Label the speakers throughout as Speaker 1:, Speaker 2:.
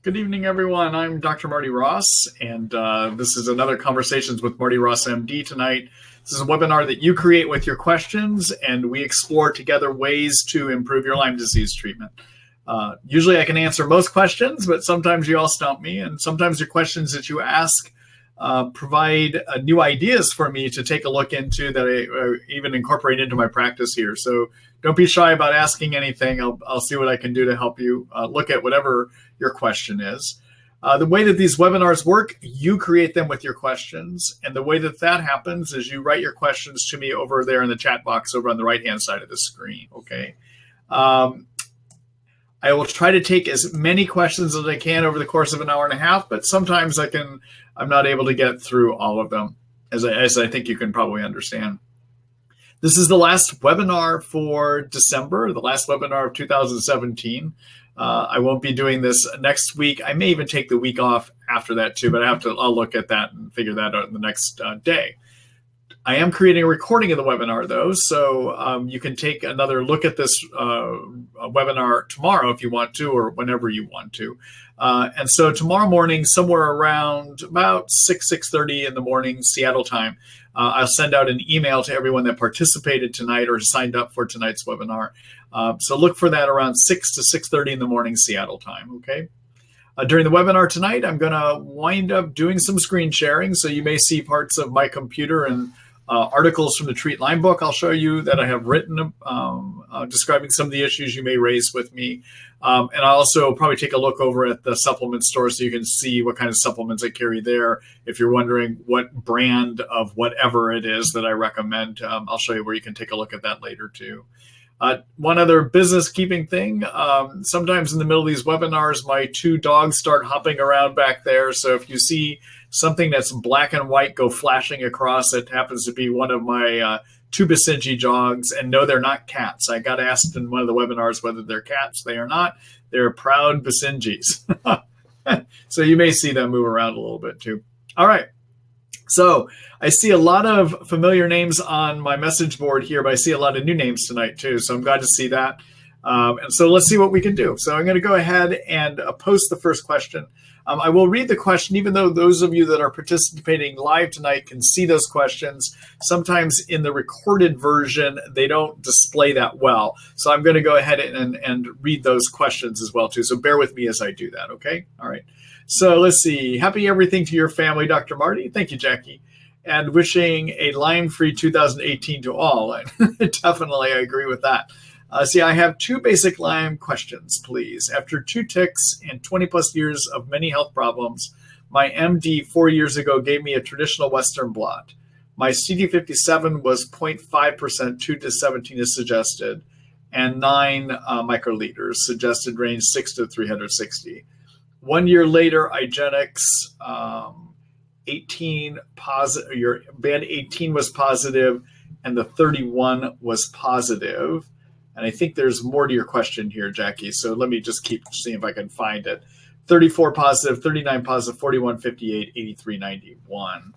Speaker 1: Good evening, everyone. I'm Dr. Marty Ross, and this is another Conversations with Marty Ross MD tonight. This is a webinar that you create with your questions, and we explore together ways to improve your Lyme disease treatment. Usually I can answer most questions, but sometimes you all stump me, and sometimes your questions that you ask provide new ideas for me to take a look into that I even incorporate into my practice here. So don't be shy about asking anything. I'll see what I can do to help you look at whatever your question is. The way that these webinars work, you create them with your questions. And the way that that happens is you write your questions to me over there in the chat box over on the right-hand side of the screen, okay? I will try to take as many questions as I can over the course of an hour and a half, but sometimes I'm not able to get through all of them, as I think you can probably understand. This is the last webinar for December, the last webinar of 2017. I won't be doing this next week. I may even take the week off after that too, but I'll look at that and figure that out in the next day. I am creating a recording of the webinar though, so you can take another look at this webinar tomorrow if you want to, or whenever you want to. And so tomorrow morning, somewhere around about 6:30 in the morning, Seattle time, I'll send out an email to everyone that participated tonight or signed up for tonight's webinar. So look for that around 6 to 6:30 in the morning, Seattle time, okay? During the webinar tonight, I'm gonna wind up doing some screen sharing, so you may see parts of my computer and articles from the Treat Lyme book I'll show you that I have written describing some of the issues you may raise with me. And I'll also probably take a look over at the supplement store so you can see what kind of supplements I carry there. If you're wondering what brand of whatever it is that I recommend, I'll show you where you can take a look at that later too. One other business keeping thing, sometimes in the middle of these webinars, my two dogs start hopping around back there. So if you see something that's black and white go flashing across, it happens to be one of my two Babesia dogs. And no, they're not cats. I got asked in one of the webinars whether they're cats. They are not. They're proud Babesias. So you may see them move around a little bit too. All right. So I see a lot of familiar names on my message board here, but I see a lot of new names tonight too. So I'm glad to see that. And so let's see what we can do. So I'm going to go ahead and post the first question. I will read the question, even though those of you that are participating live tonight can see those questions. Sometimes in the recorded version, they don't display that well. So I'm going to go ahead and read those questions as well too. So bear with me as I do that, okay? All right. So let's see. Happy everything to your family, Dr. Marty. Thank you, Jackie. And wishing a Lyme-free 2018 to all. Definitely, I agree with that. See, I have two basic Lyme questions, please. After 2 ticks and 20 plus years of many health problems, my MD 4 years ago gave me a traditional Western blot. My CD57 was 0.5%, 2 to 17 is suggested, and 9 microliters, suggested range 6 to 360. 1 year later, IGeneX 18 positive, your band 18 was positive, and the 31 was positive. And I think there's more to your question here, Jackie. So let me just keep seeing if I can find it. 34 positive, 39 positive, 41, 58, 83, 91.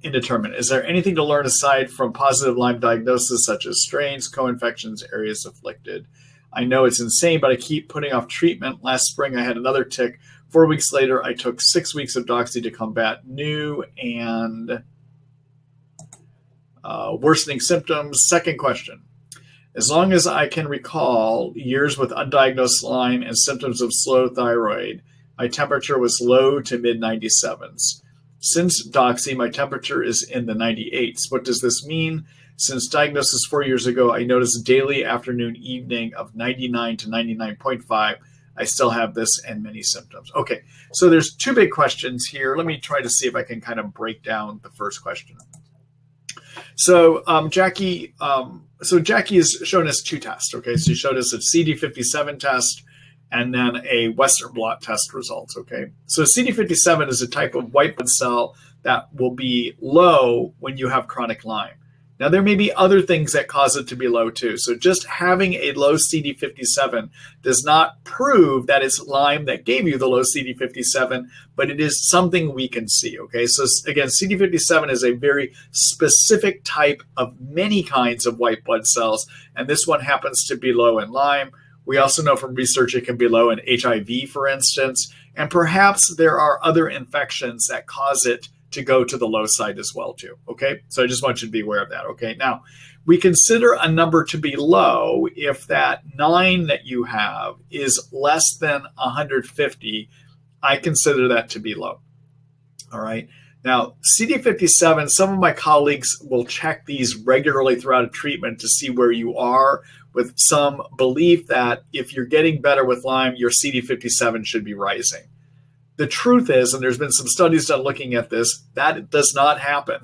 Speaker 1: Indeterminate. Is there anything to learn aside from positive Lyme diagnosis, such as strains, co-infections, areas afflicted? I know it's insane, but I keep putting off treatment. Last spring, I had another tick. 4 weeks later, I took 6 weeks of doxy to combat new and worsening symptoms. Second question. As long as I can recall years with undiagnosed Lyme and symptoms of slow thyroid, my temperature was low to mid 97s. Since doxy, my temperature is in the 98s. What does this mean? Since diagnosis 4 years ago, I noticed daily afternoon, evening of 99 to 99.5. I still have this and many symptoms. Okay, so there's two big questions here. Let me try to see if I can kind of break down the first question. So Jackie has shown us 2 tests. Okay, so she showed us a CD57 test and then a Western blot test results. Okay, so CD57 is a type of white blood cell that will be low when you have chronic Lyme. Now, there may be other things that cause it to be low too. So just having a low CD57 does not prove that it's Lyme that gave you the low CD57, but it is something we can see, okay? So again, CD57 is a very specific type of many kinds of white blood cells, and this one happens to be low in Lyme. We also know from research it can be low in HIV, for instance, and perhaps there are other infections that cause it to go to the low side as well too, okay? So I just want you to be aware of that, okay? Now, we consider a number to be low if that 9 that you have is less than 150. I consider that to be low, all right? Now, CD57, some of my colleagues will check these regularly throughout a treatment to see where you are, with some belief that if you're getting better with Lyme, your CD57 should be rising. The truth is, and there's been some studies done looking at this, that it does not happen,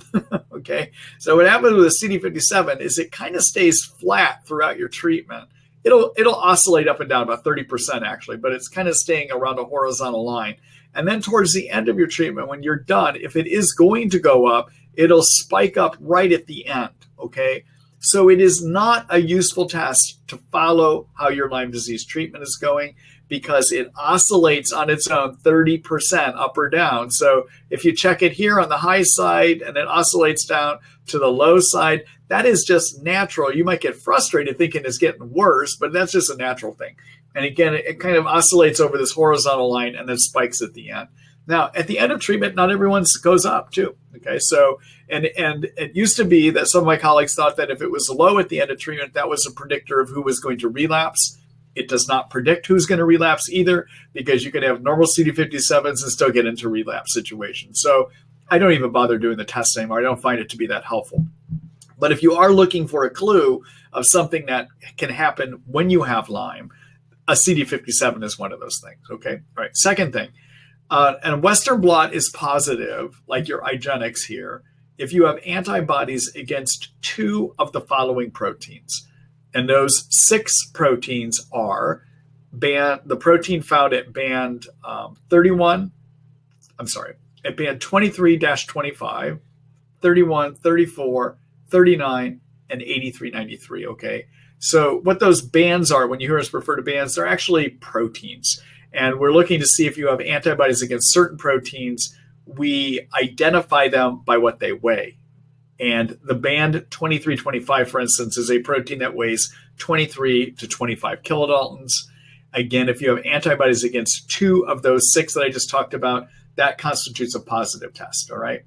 Speaker 1: okay? So what happens with a CD57 is it kind of stays flat throughout your treatment. It'll oscillate up and down about 30% actually, but it's kind of staying around a horizontal line. And then towards the end of your treatment, when you're done, if it is going to go up, it'll spike up right at the end, okay? So it is not a useful test to follow how your Lyme disease treatment is going, because it oscillates on its own 30% up or down. So if you check it here on the high side and it oscillates down to the low side, that is just natural. You might get frustrated thinking it's getting worse, but that's just a natural thing. And again, it kind of oscillates over this horizontal line and then spikes at the end. Now, at the end of treatment, not everyone's goes up too. Okay, so and it used to be that some of my colleagues thought that if it was low at the end of treatment, that was a predictor of who was going to relapse. It does not predict who's going to relapse either, because you can have normal CD57s and still get into relapse situations. So I don't even bother doing the test anymore. I don't find it to be that helpful. But if you are looking for a clue of something that can happen when you have Lyme, a CD57 is one of those things. Okay, all right. Second thing, and Western blot is positive, like your IGeneX here, if you have antibodies against 2 of the following proteins. And those 6 proteins are the protein found at band 23-25, 31, 34, 39, and 8393, okay? So what those bands are, when you hear us refer to bands, they're actually proteins. And we're looking to see if you have antibodies against certain proteins. We identify them by what they weigh. And the band 2325, for instance, is a protein that weighs 23 to 25 kilodaltons. Again, if you have antibodies against 2 of those 6 that I just talked about, that constitutes a positive test, all right?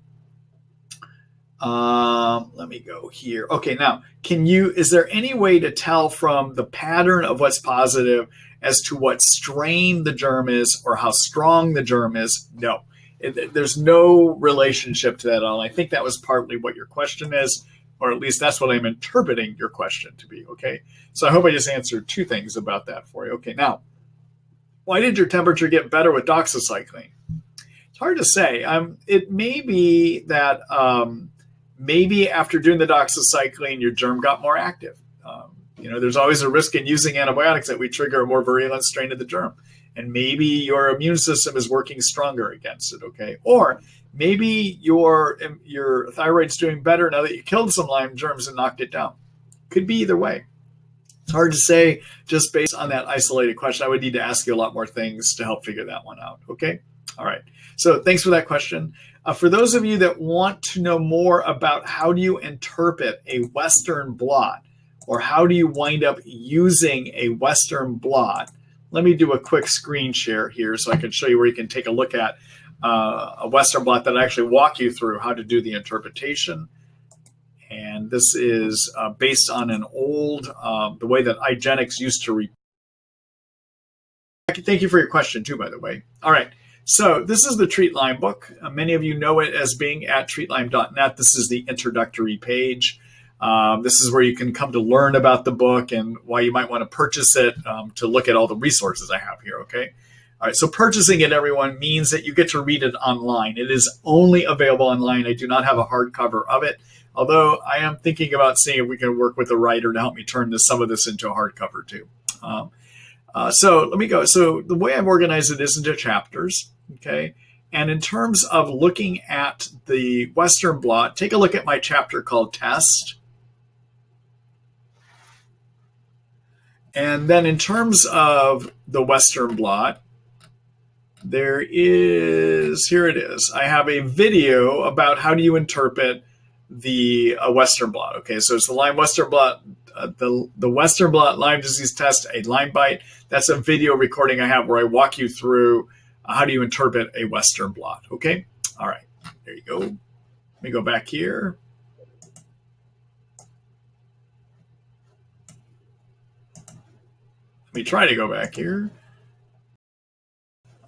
Speaker 1: Let me go here. Okay, now, is there any way to tell from the pattern of what's positive as to what strain the germ is or how strong the germ is? No. There's no relationship to that at all. I think that was partly what your question is, or at least that's what I'm interpreting your question to be, okay? So I hope I just answered 2 things about that for you. Okay, now, why did your temperature get better with doxycycline? It's hard to say. It may be that maybe after doing the doxycycline, your germ got more active. There's always a risk in using antibiotics that we trigger a more virulent strain of the germ. And maybe your immune system is working stronger against it, okay? Or maybe your thyroid's doing better now that you killed some Lyme germs and knocked it down. Could be either way. It's hard to say just based on that isolated question. I would need to ask you a lot more things to help figure that one out, okay? All right. So thanks for that question. For those of you that want to know more about how do you interpret a Western blot, or how do you wind up using a Western blot, let me do a quick screen share here so I can show you where you can take a look at a Western blot that I actually walk you through how to do the interpretation. And this is based on an old, the way that IGeneX used to read. Thank you for your question too, by the way. All right, so this is the Treat Lyme book. Many of you know it as being at treatlyme.net. This is the introductory page. This is where you can come to learn about the book and why you might want to purchase it, to look at all the resources I have here, okay? All right, so purchasing it, everyone, means that you get to read it online. It is only available online. I do not have a hardcover of it, although I am thinking about seeing if we can work with a writer to help me turn some of this into a hardcover too. So let me go. So the way I've organized it is into chapters, okay? And in terms of looking at the Western blot, take a look at my chapter called Test. And then in terms of the Western blot, here it is. I have a video about how do you interpret the Western blot. Okay, so it's the Lyme Western blot the Western blot Lyme disease test, a Lyme bite. That's a video recording I have where I walk you through how do you interpret a Western blot. Okay. All right. There you go. Let me go back here. Let me try to go back here.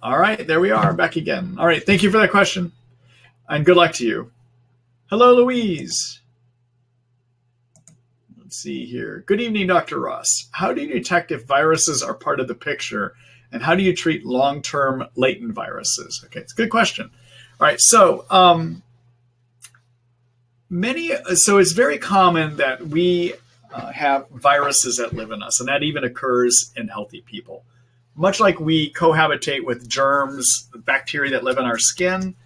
Speaker 1: All right. There we are, back again. All right. Thank you for that question. And good luck to you. Hello, Louise. Let's see here. Good evening, Dr. Ross. How do you detect if viruses are part of the picture? And how do you treat long-term latent viruses? Okay, it's a good question. All right, so it's very common that we have viruses that live in us, and that even occurs in healthy people. Much like we cohabitate with germs, bacteria that live in our skin,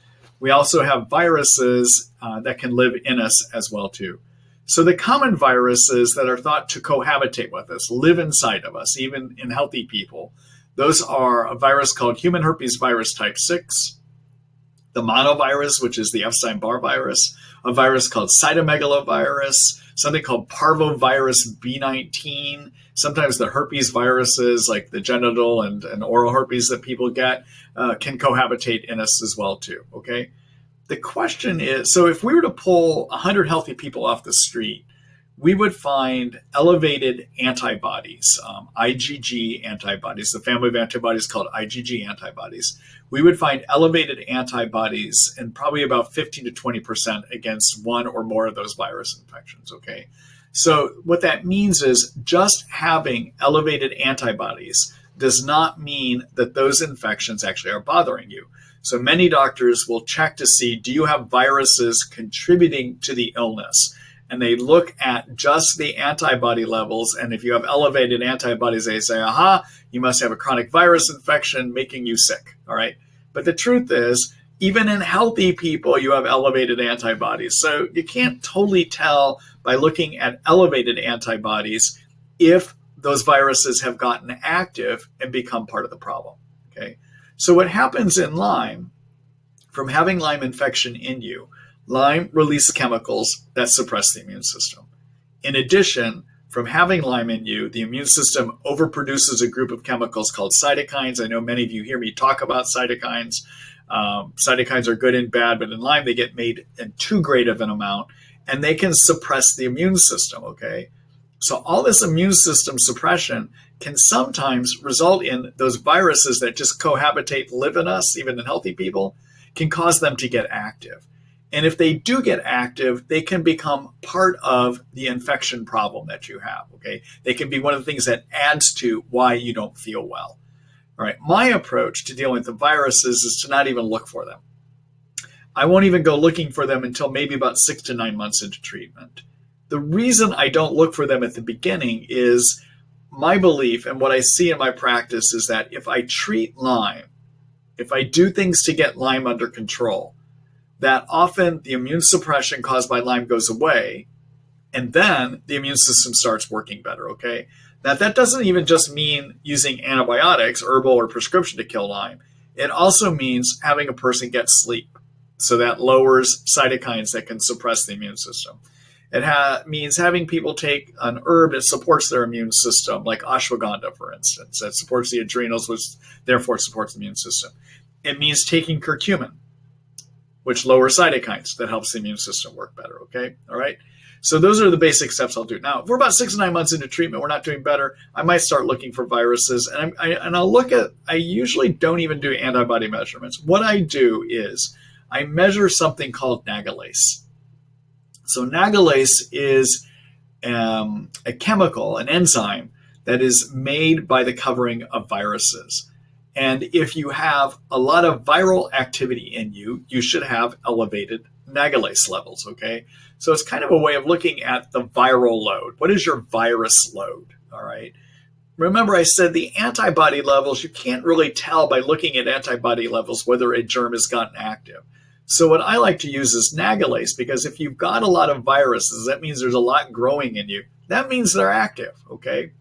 Speaker 1: we also have viruses that can live in us as well too. So the common viruses that are thought to cohabitate with us, live inside of us, even in healthy people, those are a virus called human herpes virus type 6, the monovirus, which is the Epstein-Barr virus, a virus called cytomegalovirus, something called parvovirus B19, sometimes the herpes viruses like the genital and oral herpes that people get can cohabitate in us as well too, okay? The question is, so if we were to pull 100 healthy people off the street, we would find elevated antibodies, IgG antibodies, the family of antibodies called IgG antibodies. We would find elevated antibodies in probably about 15 to 20% against one or more of those virus infections, okay? So what that means is just having elevated antibodies does not mean that those infections actually are bothering you. So many doctors will check to see, do you have viruses contributing to the illness? And they look at just the antibody levels. And if you have elevated antibodies, they say, aha, you must have a chronic virus infection making you sick. All right. But the truth is, even in healthy people, you have elevated antibodies. So you can't totally tell by looking at elevated antibodies if those viruses have gotten active and become part of the problem. Okay. So what happens in Lyme, from having Lyme infection in you, Lyme releases chemicals that suppress the immune system. In addition, from having Lyme in you, the immune system overproduces a group of chemicals called cytokines. I know many of you hear me talk about cytokines. Cytokines are good and bad, but in Lyme, they get made in too great of an amount, and they can suppress the immune system, okay? So all this immune system suppression can sometimes result in those viruses that just cohabitate, live in us, even in healthy people, can cause them to get active. And if they do get active, they can become part of the infection problem that you have, okay? They can be one of the things that adds to why you don't feel well. All right, my approach to dealing with the viruses is to not even look for them. I won't even go looking for them until maybe about 6 to 9 months into treatment. The reason I don't look for them at the beginning is my belief, and what I see in my practice is that if I treat Lyme, if I do things to get Lyme under control, that often the immune suppression caused by Lyme goes away, and then the immune system starts working better, okay? Now, that doesn't even just mean using antibiotics, herbal or prescription to kill Lyme. It also means having a person get sleep. So that lowers cytokines that can suppress the immune system. It means having people take an herb that supports their immune system, like ashwagandha, for instance, that supports the adrenals, which therefore supports the immune system. It means taking curcumin, which lowers cytokines, that helps the immune system work better, okay? All right? So those are the basic steps I'll do. Now, if we're about 6 to 9 months into treatment, we're not doing better, I might start looking for viruses. And I'll look at, I usually don't even do antibody measurements. What I do is I measure something called nagalase. So nagalase is a chemical, an enzyme, that is made by the covering of viruses. And if you have a lot of viral activity in you, you should have elevated nagalase levels, okay? So it's kind of a way of looking at the viral load. What is your virus load, all right? Remember, I said the antibody levels, you can't really tell by looking at antibody levels whether a germ has gotten active. So what I like to use is nagalase, because if you've got a lot of viruses, that means there's a lot growing in you. That means they're active, okay?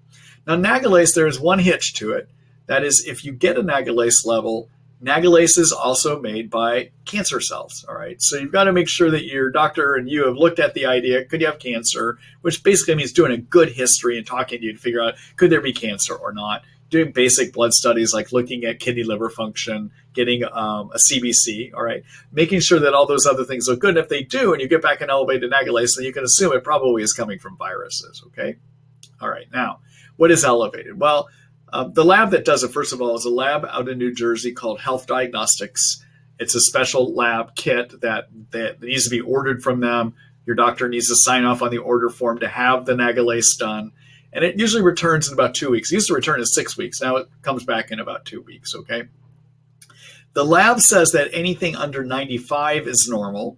Speaker 1: Now, nagalase, there's one hitch to it. That is, if you get a nagalase level, Nagalase is also made by cancer cells, all right? So you've got to make sure that your doctor and you have looked at the idea, could you have cancer, which basically means doing a good history and talking to you to figure out, could there be cancer or not? Doing basic blood studies like looking at kidney liver function, getting a CBC, all right? Making sure that all those other things look good. And if they do, and you get back an elevated nagalase, then you can assume it probably is coming from viruses, okay? All right, now, what is elevated? Well, the lab that does it, first of all, is a lab out in New Jersey called Health Diagnostics. It's a special lab kit that needs to be ordered from them. Your doctor needs to sign off on the order form to have the nagalase done. And it usually returns in about 2 weeks. It used to return in 6 weeks. Now it comes back in about 2 weeks, okay? The lab says that anything under 95 is normal.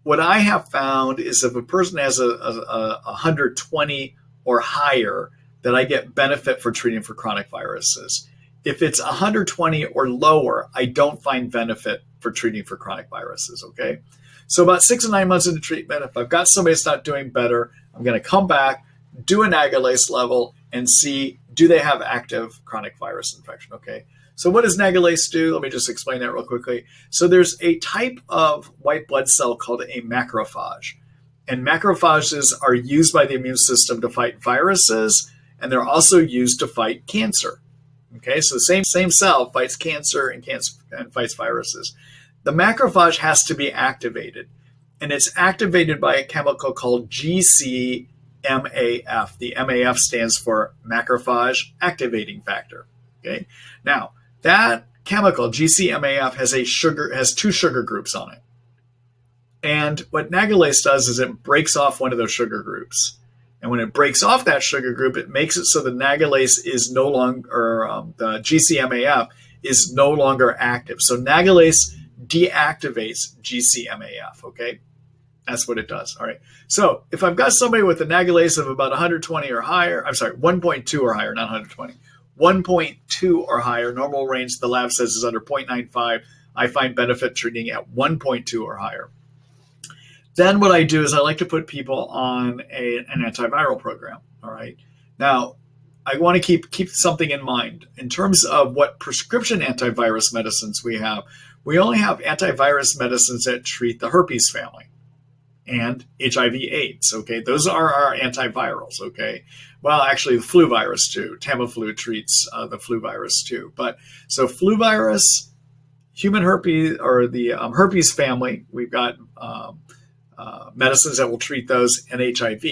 Speaker 1: What I have found is if a person has a 120 or higher, that I get benefit for treating for chronic viruses. If it's 120 or lower, I don't find benefit for treating for chronic viruses, okay? So about 6 to 9 months into treatment, if I've got somebody that's not doing better, I'm gonna come back, do a nagalase level, and see, do they have active chronic virus infection, okay? So what does nagalase do? Let me just explain that real quickly. So there's a type of white blood cell called a macrophage. And macrophages are used by the immune system to fight viruses, and they're also used to fight cancer. Okay, so the same cell fights cancer and fights viruses. The macrophage has to be activated, and it's activated by a chemical called GcMAF. The MAF stands for macrophage activating factor. Okay, now that chemical GcMAF has 2 sugar groups on it, and what nagalase does is it breaks off one of those sugar groups. And when it breaks off that sugar group, it makes it so the nagalase is no longer, the GcMAF is no longer active. So nagalase deactivates GcMAF, okay? That's what it does, all right? So if I've got somebody with a nagalase of about 120 or higher, 1.2 or higher, not 120, 1.2 or higher, normal range the lab says is under 0.95, I find benefit treating at 1.2 or higher. Then what I do is I like to put people on an antiviral program, all right? Now, I want to keep something in mind. In terms of what prescription antivirus medicines we only have antivirus medicines that treat the herpes family and HIV/AIDS, okay? Those are our antivirals, okay? Well, actually, the flu virus too. Tamiflu treats the flu virus too. But so flu virus, human herpes, or the herpes family, we've got medicines that will treat those, and HIV.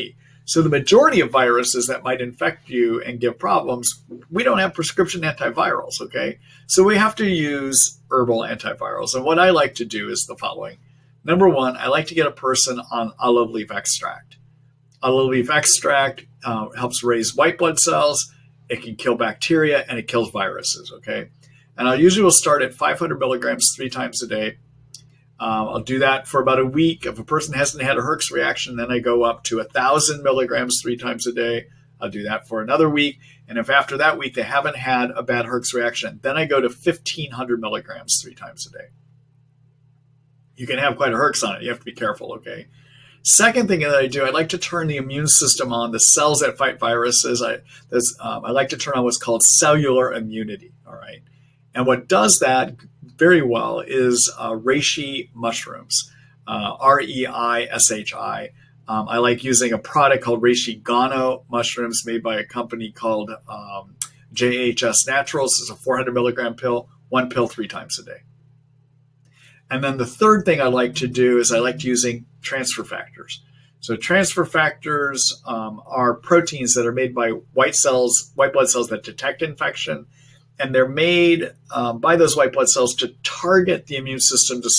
Speaker 1: So the majority of viruses that might infect you and give problems, we don't have prescription antivirals, okay? So we have to use herbal antivirals. And what I like to do is the following. Number one, I like to get a person on olive leaf extract. Olive leaf extract helps raise white blood cells, it can kill bacteria, and it kills viruses, okay? And I usually will start at 500 milligrams 3 times a day. I'll do that for about a week. If a person hasn't had a Herx reaction, then I go up to 1,000 milligrams 3 times a day. I'll do that for another week. And if after that week they haven't had a bad Herx reaction, then I go to 1,500 milligrams 3 times a day. You can have quite a Herx on it. You have to be careful, okay? Second thing that I do, I like to turn the immune system on, the cells that fight viruses. I like to turn on what's called cellular immunity, all right? And what does that very well is reishi mushrooms, R-E-I-S-H-I. I like using a product called reishi gano mushrooms made by a company called JHS Naturals. It's a 400 milligram pill, 1 pill 3 times a day. And then the third thing I like to do is I like using transfer factors. So transfer factors are proteins that are made by white blood cells that detect infection. And they're made by those white blood cells to target the immune system to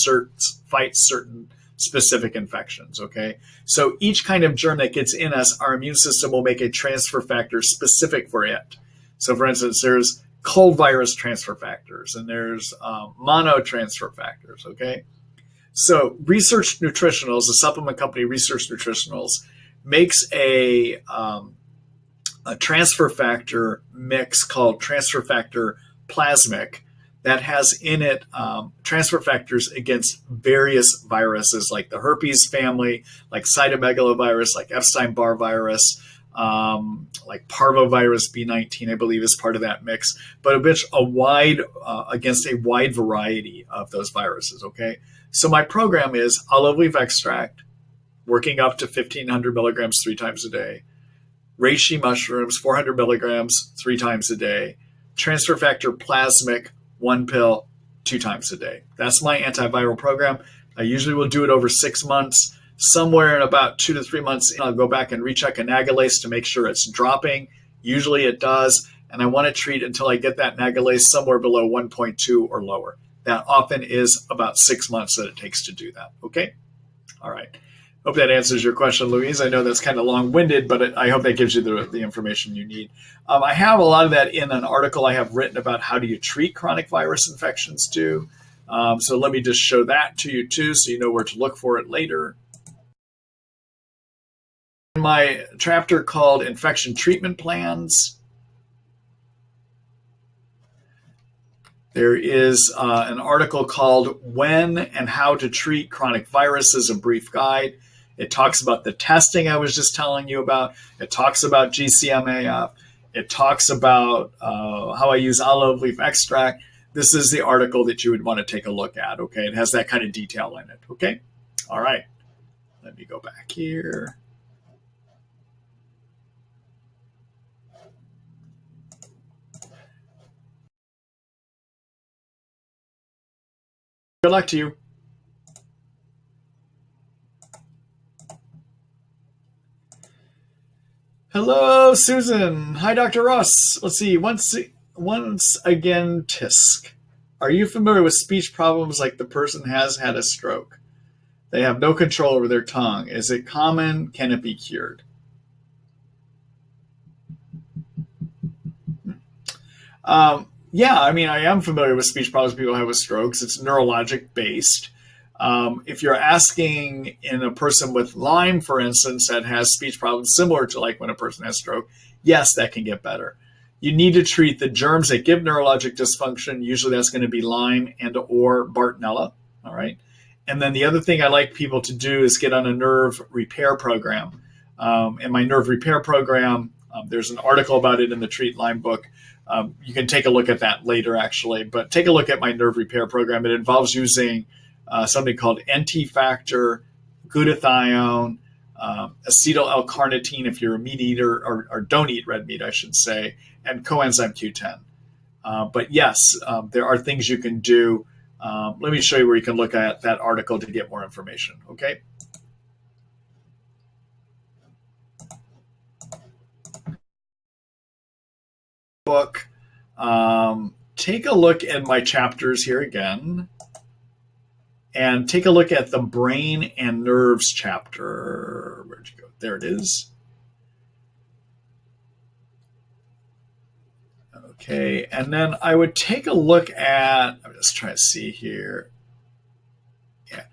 Speaker 1: fight certain specific infections, okay? So each kind of germ that gets in us, our immune system will make a transfer factor specific for it. So for instance, there's cold virus transfer factors, and there's mono transfer factors, okay? So Research Nutritionals, the supplement company Research Nutritionals, makes a transfer factor mix called transfer factor plasmic that has in it transfer factors against various viruses like the herpes family, like cytomegalovirus, like Epstein-Barr virus, like parvovirus B19, I believe, is part of that mix, but against a wide variety of those viruses. Okay, so my program is olive leaf extract, working up to 1,500 milligrams 3 times a day, reishi mushrooms 400 milligrams 3 times a day, transfer factor plasmic 1 pill 2 times a day. That's my antiviral program. I usually will do it over 6 months. Somewhere in about 2 to 3 months, I'll go back and recheck a nagalase to make sure it's dropping. Usually it does, and I want to treat until I get that nagalase somewhere below 1.2 or lower. That often is about 6 months that it takes to do that. Okay? All right. Hope that answers your question, Louise. I know that's kind of long-winded, but I hope that gives you the information you need. I have a lot of that in an article I have written about how do you treat chronic virus infections too. So let me just show that to you too, so you know where to look for it later. In my chapter called Infection Treatment Plans, there is an article called When and How to Treat Chronic Viruses, a brief guide. It talks about the testing I was just telling you about. It talks about GcMAF. It talks about how I use olive leaf extract. This is the article that you would want to take a look at, okay? It has that kind of detail in it, okay? All right. Let me go back here. Good luck to you. Hello, Susan. Hi, Dr. Ross. Let's see. Once again, TISC. Are you familiar with speech problems like the person has had a stroke? They have no control over their tongue. Is it common? Can it be cured? Yeah, I mean, I am familiar with speech problems people have with strokes. It's neurologic based. If you're asking in a person with Lyme, for instance, that has speech problems similar to like when a person has stroke, yes, that can get better. You need to treat the germs that give neurologic dysfunction. Usually that's going to be Lyme and or Bartonella, all right? And then the other thing I like people to do is get on a nerve repair program. In my nerve repair program, there's an article about it in the Treat Lyme book. You can take a look at that later, actually, but take a look at my nerve repair program. It involves using something called NT factor, glutathione, acetyl L-carnitine if you're a meat eater or don't eat red meat, I should say, and coenzyme Q10. But yes, there are things you can do. Let me show you where you can look at that article to get more information, okay? Book. Take a look at my chapters here again. And take a look at the brain and nerves chapter. Where'd you go? There it is. Okay, and then I would take a look at, I'm just trying to see here. Yeah,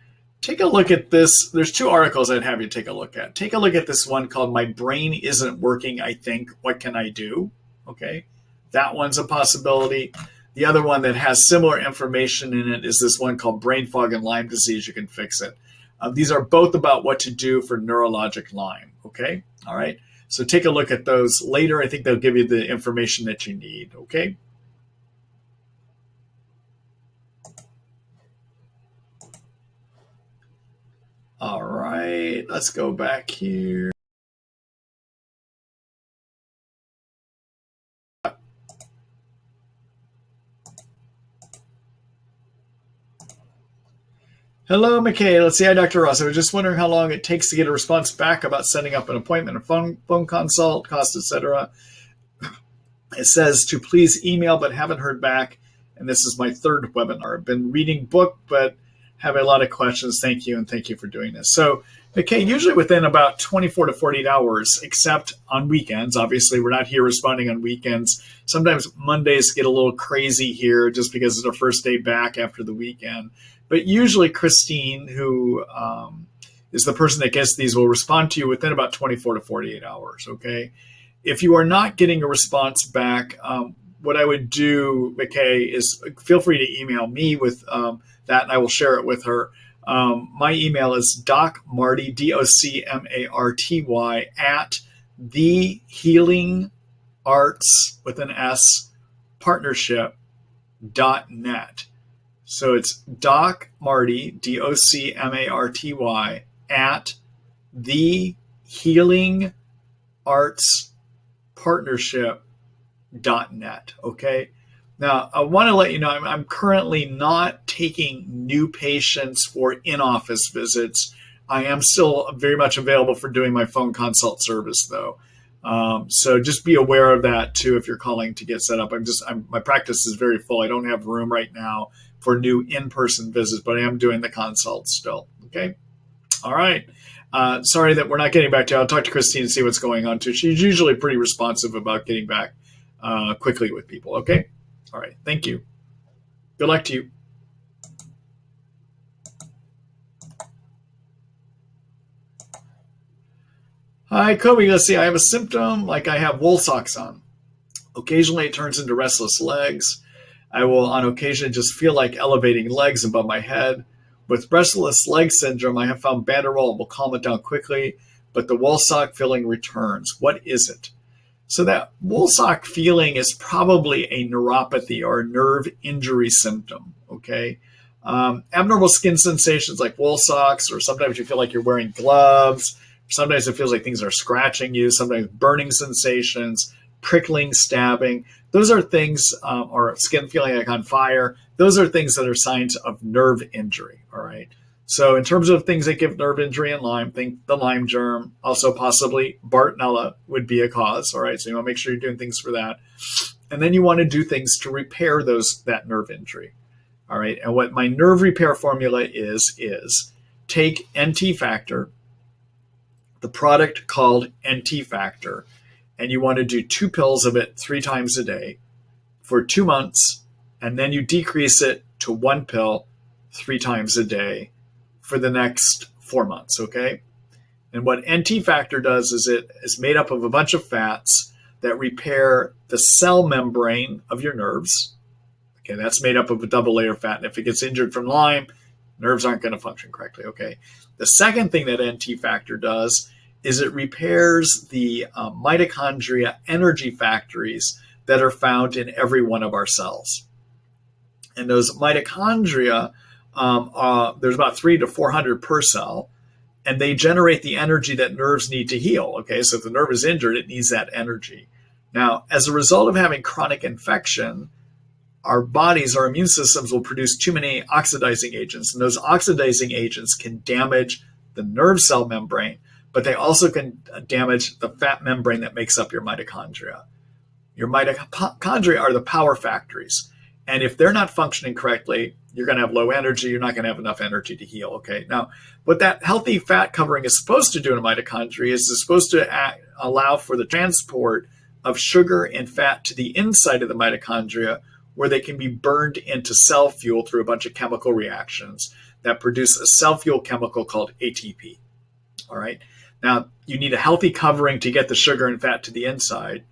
Speaker 1: take a look at this. There's 2 articles I'd have you take a look at. Take a look at this one called My Brain Isn't Working, I Think. What Can I Do? Okay, that one's a possibility. The other one that has similar information in it is this one called Brain Fog and Lyme Disease. You can fix it. These are both about what to do for neurologic Lyme. Okay. All right. So take a look at those later. I think they'll give you the information that you need. Okay. All right. Let's go back here. Hello, McKay. Let's see. Hi, Dr. Ross. I was just wondering how long it takes to get a response back about setting up an appointment, a phone consult, cost, etc. It says to please email, but haven't heard back. And this is my 3rd webinar. I've been reading book, but have a lot of questions. Thank you, and thank you for doing this. So, McKay, usually within about 24 to 48 hours, except on weekends. Obviously, we're not here responding on weekends. Sometimes Mondays get a little crazy here just because it's our first day back after the weekend. But usually Christine, who is the person that gets these, will respond to you within about 24 to 48 hours, okay? If you are not getting a response back, what I would do, McKay, is feel free to email me with that, and I will share it with her. My email is docmarty, DOCMARTY, at the Healing Arts with an S partnership.net. So it's Doc Marty, DOCMARTY, at the Healing Arts partnership.net. Okay. Now, I want to let you know I'm currently not taking new patients for in-office visits. I am still very much available for doing my phone consult service, though. So just be aware of that, too, if you're calling to get set up. My practice is very full. I don't have room right now for new in-person visits, but I am doing the consults still. Okay. All right. Sorry that we're not getting back to you. I'll talk to Christine and see what's going on, too. She's usually pretty responsive about getting back quickly with people. Okay. All right. Thank you. Good luck to you. Hi, Kobe. Let's see. I have a symptom like I have wool socks on. Occasionally, it turns into restless legs. I will, on occasion, just feel like elevating legs above my head. With restless leg syndrome, I have found Banderol will calm it down quickly, but the wool sock feeling returns. What is it? So that wool sock feeling is probably a neuropathy or a nerve injury symptom, okay? Abnormal skin sensations like wool socks, or sometimes you feel like you're wearing gloves. Sometimes it feels like things are scratching you, sometimes burning sensations, prickling, stabbing. Those are things, or skin feeling like on fire. Those are things that are signs of nerve injury, all right? So in terms of things that give nerve injury in Lyme, think the Lyme germ, also possibly Bartonella would be a cause, all right? So you want to make sure you're doing things for that. And then you want to do things to repair that nerve injury, all right? And what my nerve repair formula is take NT factor, the product called NT factor, and you want to do 2 pills of it 3 times a day for 2 months, and then you decrease it to 1 pill 3 times a day for the next 4 months, okay? And what NT factor does is it is made up of a bunch of fats that repair the cell membrane of your nerves. Okay, that's made up of a double layer fat, and if it gets injured from Lyme, nerves aren't going to function correctly, okay? The second thing that NT factor does is it repairs the mitochondria energy factories that are found in every one of our cells. And those mitochondria, there's about 300 to 400 per cell, and they generate the energy that nerves need to heal, okay? So if the nerve is injured, it needs that energy. Now, as a result of having chronic infection, our bodies, our immune systems will produce too many oxidizing agents, and those oxidizing agents can damage the nerve cell membrane, but they also can damage the fat membrane that makes up your mitochondria. Your mitochondria are the power factories, and if they're not functioning correctly, you're going to have low energy, you're not going to have enough energy to heal, okay? Now, what that healthy fat covering is supposed to do in a mitochondria is it's supposed to allow for the transport of sugar and fat to the inside of the mitochondria, where they can be burned into cell fuel through a bunch of chemical reactions that produce a cell fuel chemical called ATP. All right. Now, you need a healthy covering to get the sugar and fat to the inside.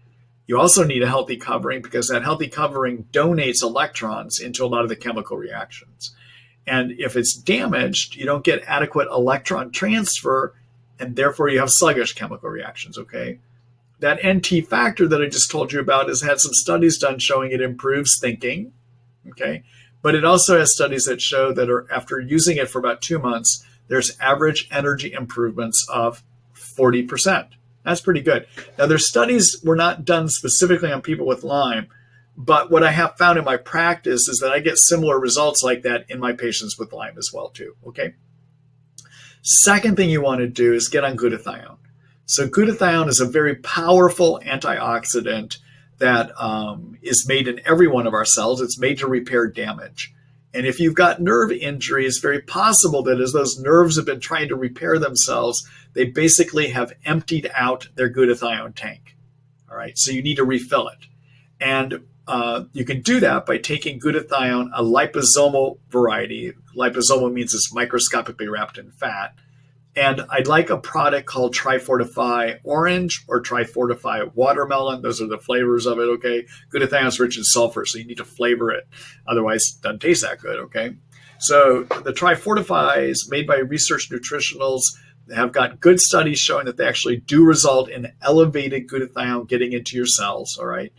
Speaker 1: You also need a healthy covering because that healthy covering donates electrons into a lot of the chemical reactions. And if it's damaged, you don't get adequate electron transfer, and therefore you have sluggish chemical reactions, okay? That NT factor that I just told you about has had some studies done showing it improves thinking, okay? But it also has studies that show that after using it for about 2 months, there's average energy improvements of 40%. That's pretty good. Now, their studies were not done specifically on people with Lyme, but what I have found in my practice is that I get similar results like that in my patients with Lyme as well, too, okay? Second thing you want to do is get on glutathione. So glutathione is a very powerful antioxidant that is made in every one of our cells. It's made to repair damage. And if you've got nerve injury, it's very possible that as those nerves have been trying to repair themselves, they basically have emptied out their glutathione tank. All right, so you need to refill it. And you can do that by taking glutathione, a liposomal variety. Liposomal means it's microscopically wrapped in fat. And I'd like a product called Trifortify Orange or Trifortify Watermelon. Those are the flavors of it, okay? Glutathione is rich in sulfur, so you need to flavor it. Otherwise, it doesn't taste that good, okay? So the Trifortify is made by Research Nutritionals. have got good studies showing that they actually do result in elevated glutathione getting into your cells, all right?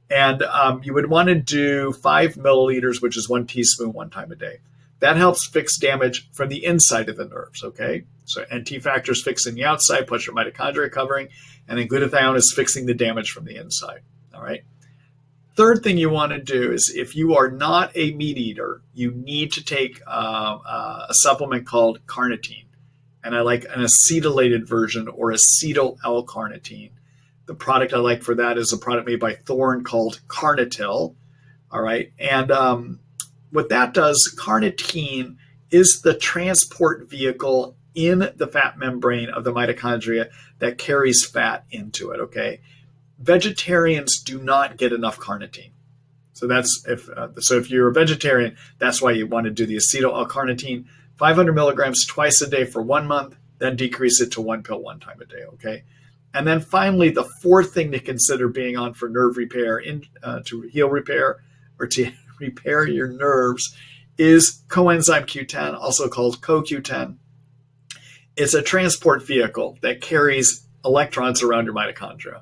Speaker 1: And you would want to do 5 milliliters, which is 1 teaspoon, 1 time a day. That helps fix damage from the inside of the nerves, okay? So NT factor is fixing the outside, plus your mitochondria covering, and then glutathione is fixing the damage from the inside, all right? Third thing you want to do is if you are not a meat eater, you need to take a supplement called carnitine. And I like an acetylated version or acetyl L-carnitine. The product I like for that is a product made by Thorne called Carnitil. All right. And what that does, carnitine is the transport vehicle in the fat membrane of the mitochondria that carries fat into it. Okay. Vegetarians do not get enough carnitine. So that's if you're a vegetarian, that's why you want to do the acetyl L-carnitine, 500 milligrams twice a day for 1 month, then decrease it to 1 pill 1 time a day. Okay. And then finally, the fourth thing to consider being on for nerve repair, to heal repair or to repair your nerves, is coenzyme Q10, also called CoQ10. It's a transport vehicle that carries electrons around your mitochondria.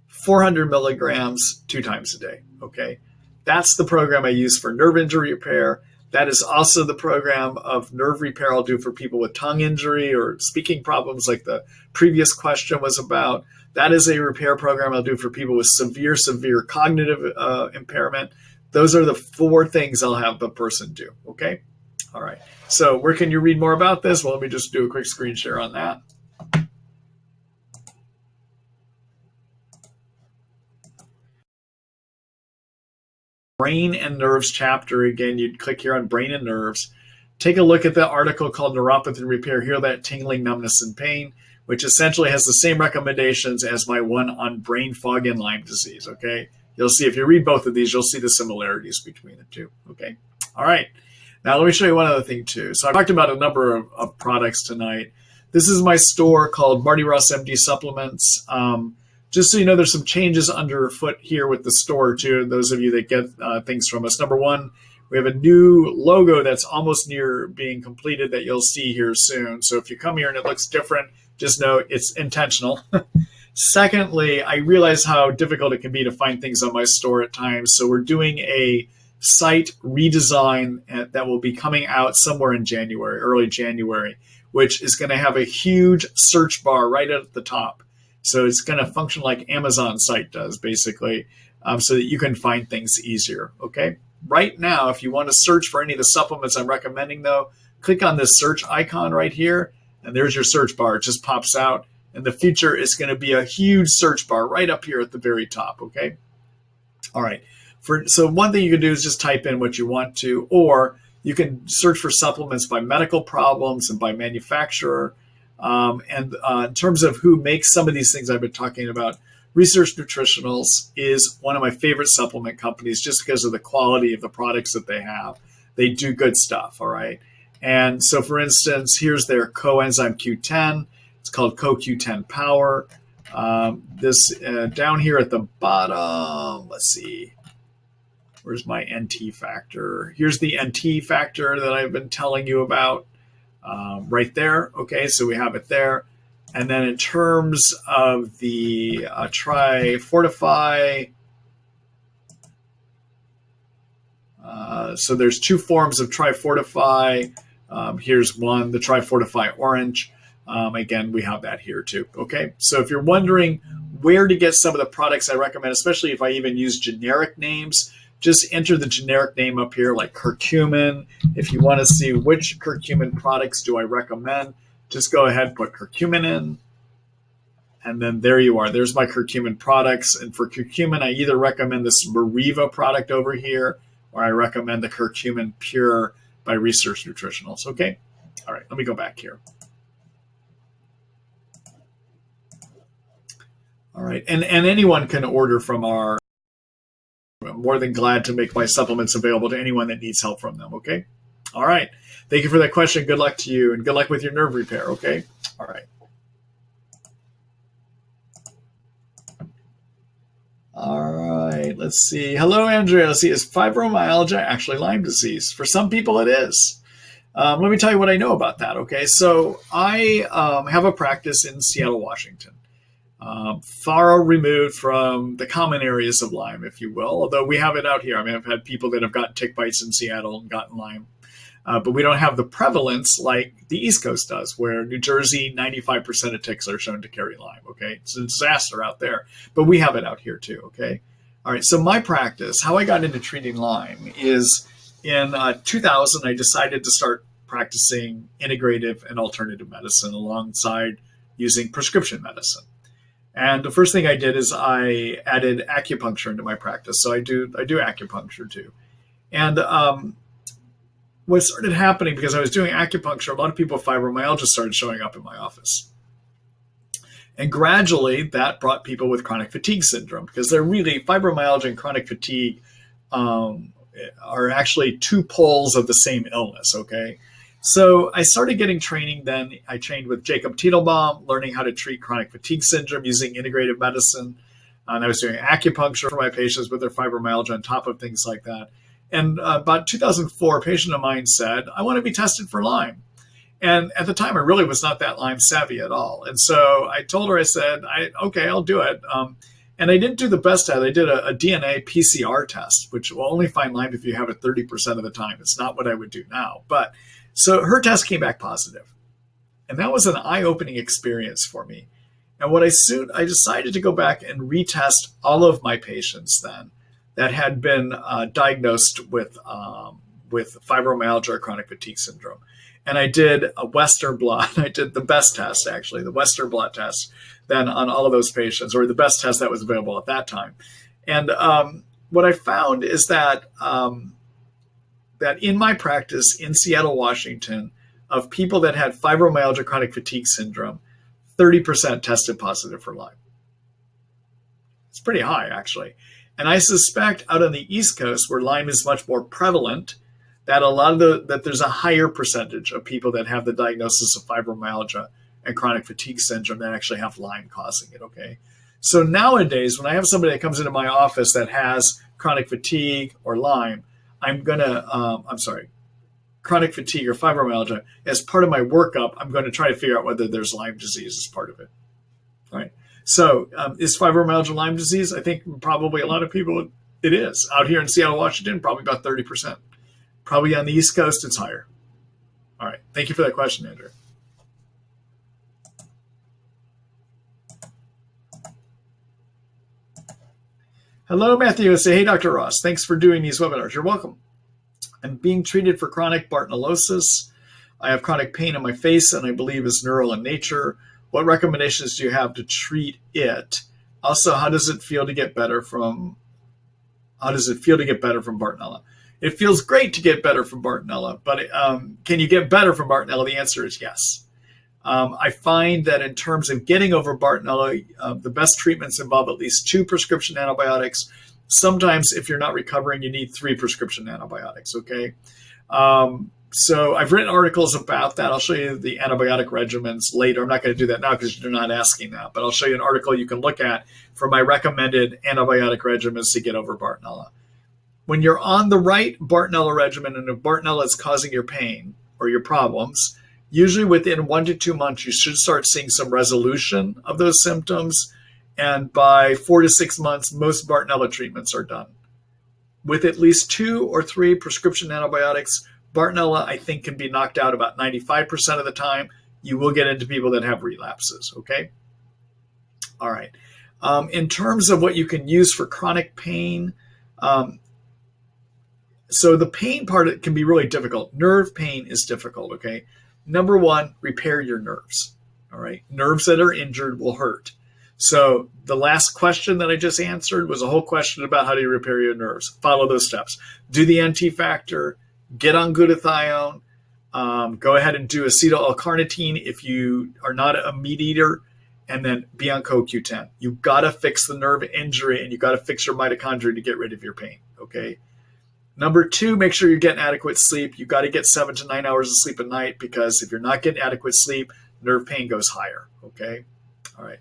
Speaker 1: 400 milligrams 2 times a day. Okay, that's the program I use for nerve injury repair. That is also the program of nerve repair I'll do for people with tongue injury or speaking problems like the previous question was about. That is a repair program I'll do for people with severe cognitive impairment. Those are the 4 things I'll have the person do, okay? All right, so where can you read more about this? Well, let me just do a quick screen share on that. Brain and Nerves chapter. Again, you'd click here on Brain and Nerves. Take a look at the article called Neuropathy Repair, Heal That Tingling, Numbness, and Pain, which essentially has the same recommendations as my one on brain fog and Lyme disease, okay? You'll see, if you read both of these, you'll see the similarities between the two, okay? All right. Now, let me show you one other thing, too. So I talked about a number of products tonight. This is my store called Marty Ross MD Supplements. Just so you know, there's some changes underfoot here with the store, too, those of you that get things from us. Number one, we have a new logo that's almost near being completed that you'll see here soon. So if you come here and it looks different, just know it's intentional. Secondly, I realize how difficult it can be to find things on my store at times. So we're doing a site redesign that will be coming out somewhere in January, early January, which is going to have a huge search bar right at the top. So it's going to function like Amazon site does, basically, so that you can find things easier, okay? Right now, if you want to search for any of the supplements I'm recommending, though, click on this search icon right here, and there's your search bar. It just pops out. In the future, it's going to be a huge search bar right up here at the very top, okay? All right. So one thing you can do is just type in what you want to, or you can search for supplements by medical problems and by manufacturer. In terms of who makes some of these things I've been talking about, Research Nutritionals is one of my favorite supplement companies just because of the quality of the products that they have. They do good stuff, all right? And so, for instance, here's their coenzyme Q10. It's called CoQ10 Power. This down here at the bottom, let's see. Where's my NT factor? Here's the NT factor that I've been telling you about. Right there. Okay, so we have it there. And then in terms of the Tri-Fortify, so there's 2 forms of Tri-Fortify. Here's one, the Tri-Fortify Orange. Again, we have that here too. Okay, so if you're wondering where to get some of the products I recommend, especially if I even use generic names, just enter the generic name up here like curcumin. If you want to see which curcumin products do I recommend, just go ahead and put curcumin in. And then there you are. There's my curcumin products. And for curcumin, I either recommend this Mariva product over here, or I recommend the Curcumin Pure by Research Nutritionals. Okay? All right, let me go back here. All right, and anyone can order from our, I'm more than glad to make my supplements available to anyone that needs help from them, okay? All right. Thank you for that question. Good luck to you, and good luck with your nerve repair, okay? All right. All right, let's see. Hello, Andrea. Let's see, is fibromyalgia actually Lyme disease? For some people, it is. Let me tell you what I know about that. Okay, so I have a practice in Seattle, Washington, far removed from the common areas of Lyme, if you will. Although we have it out here. I mean, I've had people that have gotten tick bites in Seattle and gotten Lyme, but we don't have the prevalence like the East Coast does, where New Jersey, 95% of ticks are shown to carry Lyme. Okay, it's a disaster out there, but we have it out here too. Okay, all right. So my practice, how I got into treating Lyme is in 2000, I decided to start practicing integrative and alternative medicine alongside using prescription medicine. And the first thing I did is I added acupuncture into my practice. So I do acupuncture too. And what started happening, because I was doing acupuncture, a lot of people with fibromyalgia started showing up in my office. And gradually that brought people with chronic fatigue syndrome, because they're really, fibromyalgia and chronic fatigue are actually two poles of the same illness, okay? So I started getting training then. I trained with Jacob Teitelbaum, learning how to treat chronic fatigue syndrome using integrative medicine. And I was doing acupuncture for my patients with their fibromyalgia on top of things like that. And about 2004, a patient of mine said, I want to be tested for Lyme. And at the time, I really was not that Lyme savvy at all. And so I told her, I said, okay, I'll do it. And I didn't do the best test. I did a DNA PCR test, which will only find Lyme if you have it 30% of the time. It's not what I would do now. But so her test came back positive. And that was an eye-opening experience for me. And what I decided to go back and retest all of my patients then that had been diagnosed with fibromyalgia or chronic fatigue syndrome. And I did a Western blot. I did the best test, actually, the Western blot test, then on all of those patients, or the best test that was available at that time. And what I found is that that in my practice in Seattle, Washington, of people that had fibromyalgia chronic fatigue syndrome, 30% tested positive for Lyme. It's pretty high, actually. And I suspect out on the East Coast, where Lyme is much more prevalent, that that there's a higher percentage of people that have the diagnosis of fibromyalgia and chronic fatigue syndrome that actually have Lyme causing it, okay? So nowadays, when I have somebody that comes into my office that has chronic fatigue or Lyme, chronic fatigue or fibromyalgia, as part of my workup, I'm going to try to figure out whether there's Lyme disease as part of it, right? So is fibromyalgia Lyme disease? I think probably a lot of people, it is. Out here in Seattle, Washington, probably about 30%. Probably on the East Coast, it's higher. All right. Thank you for that question, Andrew. Hello, Matthew. Say, hey, Dr. Ross. Thanks for doing these webinars. You're welcome. I'm being treated for chronic Bartonellosis. I have chronic pain in my face, and I believe is neural in nature. What recommendations do you have to treat it? Also, how does it feel to get better from Bartonella? It feels great to get better from Bartonella, but can you get better from Bartonella? The answer is yes. I find that in terms of getting over Bartonella, the best treatments involve at least 2 prescription antibiotics. Sometimes if you're not recovering, you need 3 prescription antibiotics, okay? So I've written articles about that. I'll show you the antibiotic regimens later. I'm not going to do that now because you're not asking that, but I'll show you an article you can look at for my recommended antibiotic regimens to get over Bartonella. When you're on the right Bartonella regimen and if Bartonella is causing your pain or your problems, usually within 1 to 2 months, you should start seeing some resolution of those symptoms. And by 4 to 6 months, most Bartonella treatments are done. With at least 2 or 3 prescription antibiotics, Bartonella, I think, can be knocked out about 95% of the time. You will get into people that have relapses, okay? All right. In terms of what you can use for chronic pain, so the pain part can be really difficult. Nerve pain is difficult, okay? Number 1, repair your nerves, all right? Nerves that are injured will hurt. So the last question that I just answered was a whole question about how do you repair your nerves. Follow those steps. Do the NT factor, get on glutathione, go ahead and do acetyl L-carnitine if you are not a meat eater, and then be on CoQ10. You've got to fix the nerve injury and you've got to fix your mitochondria to get rid of your pain, okay? Number 2, make sure you're getting adequate sleep. You've got to get 7 to 9 hours of sleep a night because if you're not getting adequate sleep, nerve pain goes higher, okay? All right.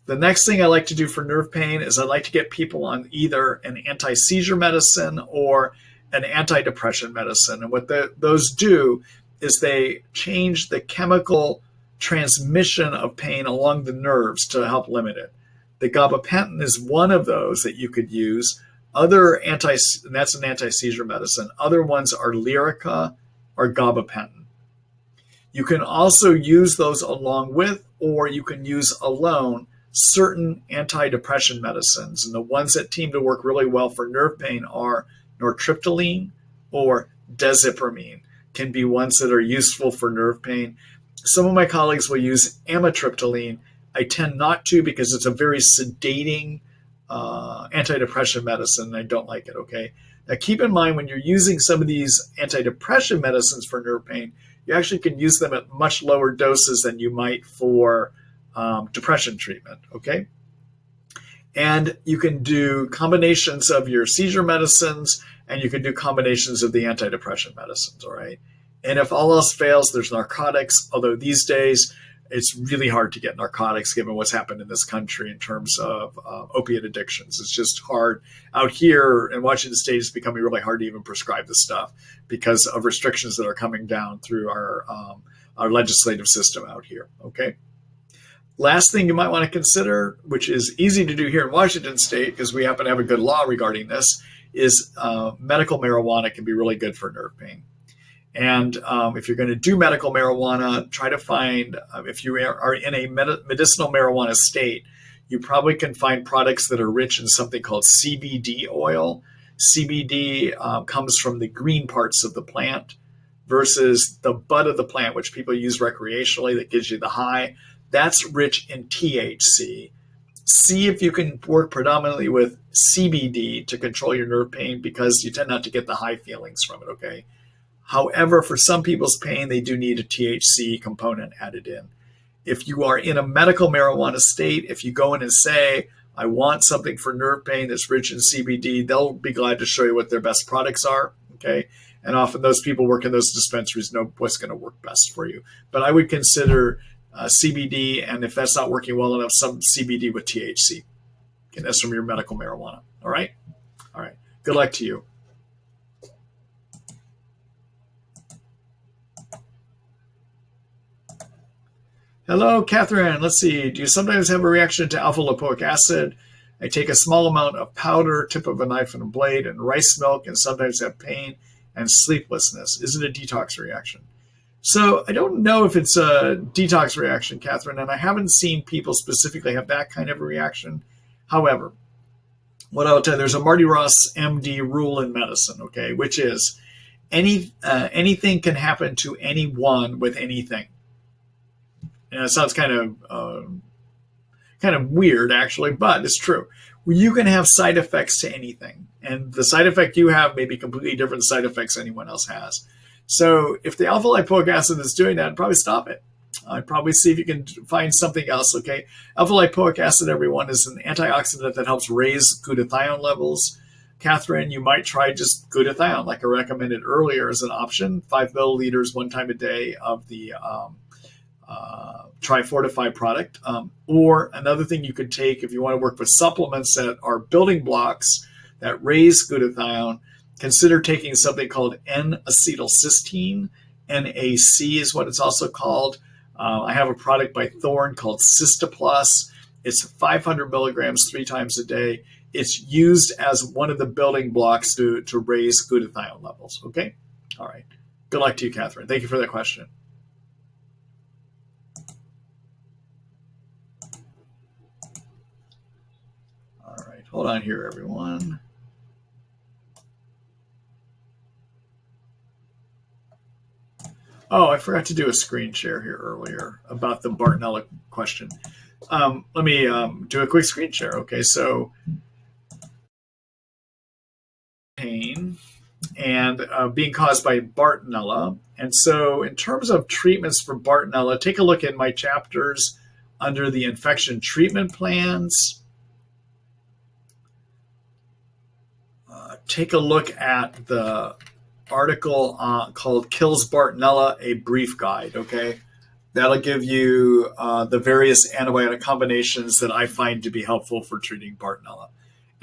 Speaker 1: The next thing I like to do for nerve pain is I like to get people on either an anti-seizure medicine or an antidepressant medicine. And what those do is they change the chemical transmission of pain along the nerves to help limit it. The gabapentin is one of those that you could use. And that's an anti-seizure medicine. Other ones are Lyrica or gabapentin. You can also use those along with, or you can use alone, certain antidepressant medicines. And the ones that seem to work really well for nerve pain are nortriptyline or desipramine, can be ones that are useful for nerve pain. Some of my colleagues will use amitriptyline. I tend not to because it's a very sedating antidepressant medicine. I don't like it, okay? Now keep in mind when you're using some of these antidepressant medicines for nerve pain, you actually can use them at much lower doses than you might for depression treatment, okay? And you can do combinations of your seizure medicines, and you can do combinations of the antidepressant medicines, all right? And if all else fails, there's narcotics, although these days it's really hard to get narcotics given what's happened in this country in terms of opiate addictions. It's just hard. Out here in Washington State, it's becoming really hard to even prescribe this stuff because of restrictions that are coming down through our legislative system out here, okay? Last thing you might want to consider, which is easy to do here in Washington State because we happen to have a good law regarding this, is medical marijuana can be really good for nerve pain. And if you're going to do medical marijuana, try to find, if you are in a medicinal marijuana state, you probably can find products that are rich in something called CBD oil. CBD comes from the green parts of the plant versus the bud of the plant, which people use recreationally, that gives you the high. That's rich in THC. See if you can work predominantly with CBD to control your nerve pain because you tend not to get the high feelings from it, okay? However, for some people's pain, they do need a THC component added in. If you are in a medical marijuana state, if you go in and say, I want something for nerve pain that's rich in CBD, they'll be glad to show you what their best products are, okay? And often those people work in those dispensaries know what's going to work best for you. But I would consider CBD, and if that's not working well enough, some CBD with THC. Okay, that's from your medical marijuana, all right? All right, good luck to you. Hello, Catherine. Let's see. Do you sometimes have a reaction to alpha lipoic acid? I take a small amount of powder, tip of a knife and a blade, and rice milk, and sometimes have pain and sleeplessness. Is it a detox reaction? So I don't know if it's a detox reaction, Catherine, and I haven't seen people specifically have that kind of a reaction. However, what I'll tell you, there's a Marty Ross MD rule in medicine, okay, which is anything can happen to anyone with anything. And it sounds kind of weird, actually, but it's true. You can have side effects to anything, and the side effect you have may be completely different side effects anyone else has. So if the alpha lipoic acid is doing that, probably stop it. I'd probably see if you can find something else, okay? Alpha lipoic acid, everyone, is an antioxidant that helps raise glutathione levels. Catherine, you might try just glutathione, like I recommended earlier, as an option. 5 milliliters 1 time a day of the Tri-Fortify product. Or another thing you could take if you want to work with supplements that are building blocks that raise glutathione, consider taking something called N-acetylcysteine. NAC is what it's also called. I have a product by Thorne called Cystoplus. It's 500 milligrams 3 times a day. It's used as one of the building blocks to raise glutathione levels. Okay? All right. Good luck to you, Catherine. Thank you for that question. All right. Hold on here, everyone. Oh, I forgot to do a screen share here earlier about the Bartonella question. Let me do a quick screen share. Okay, so pain and being caused by Bartonella. And so in terms of treatments for Bartonella, take a look at my chapters under the infection treatment plans. Take a look at the article called Kills Bartonella, a brief guide, okay? That'll give you the various antibiotic combinations that I find to be helpful for treating Bartonella.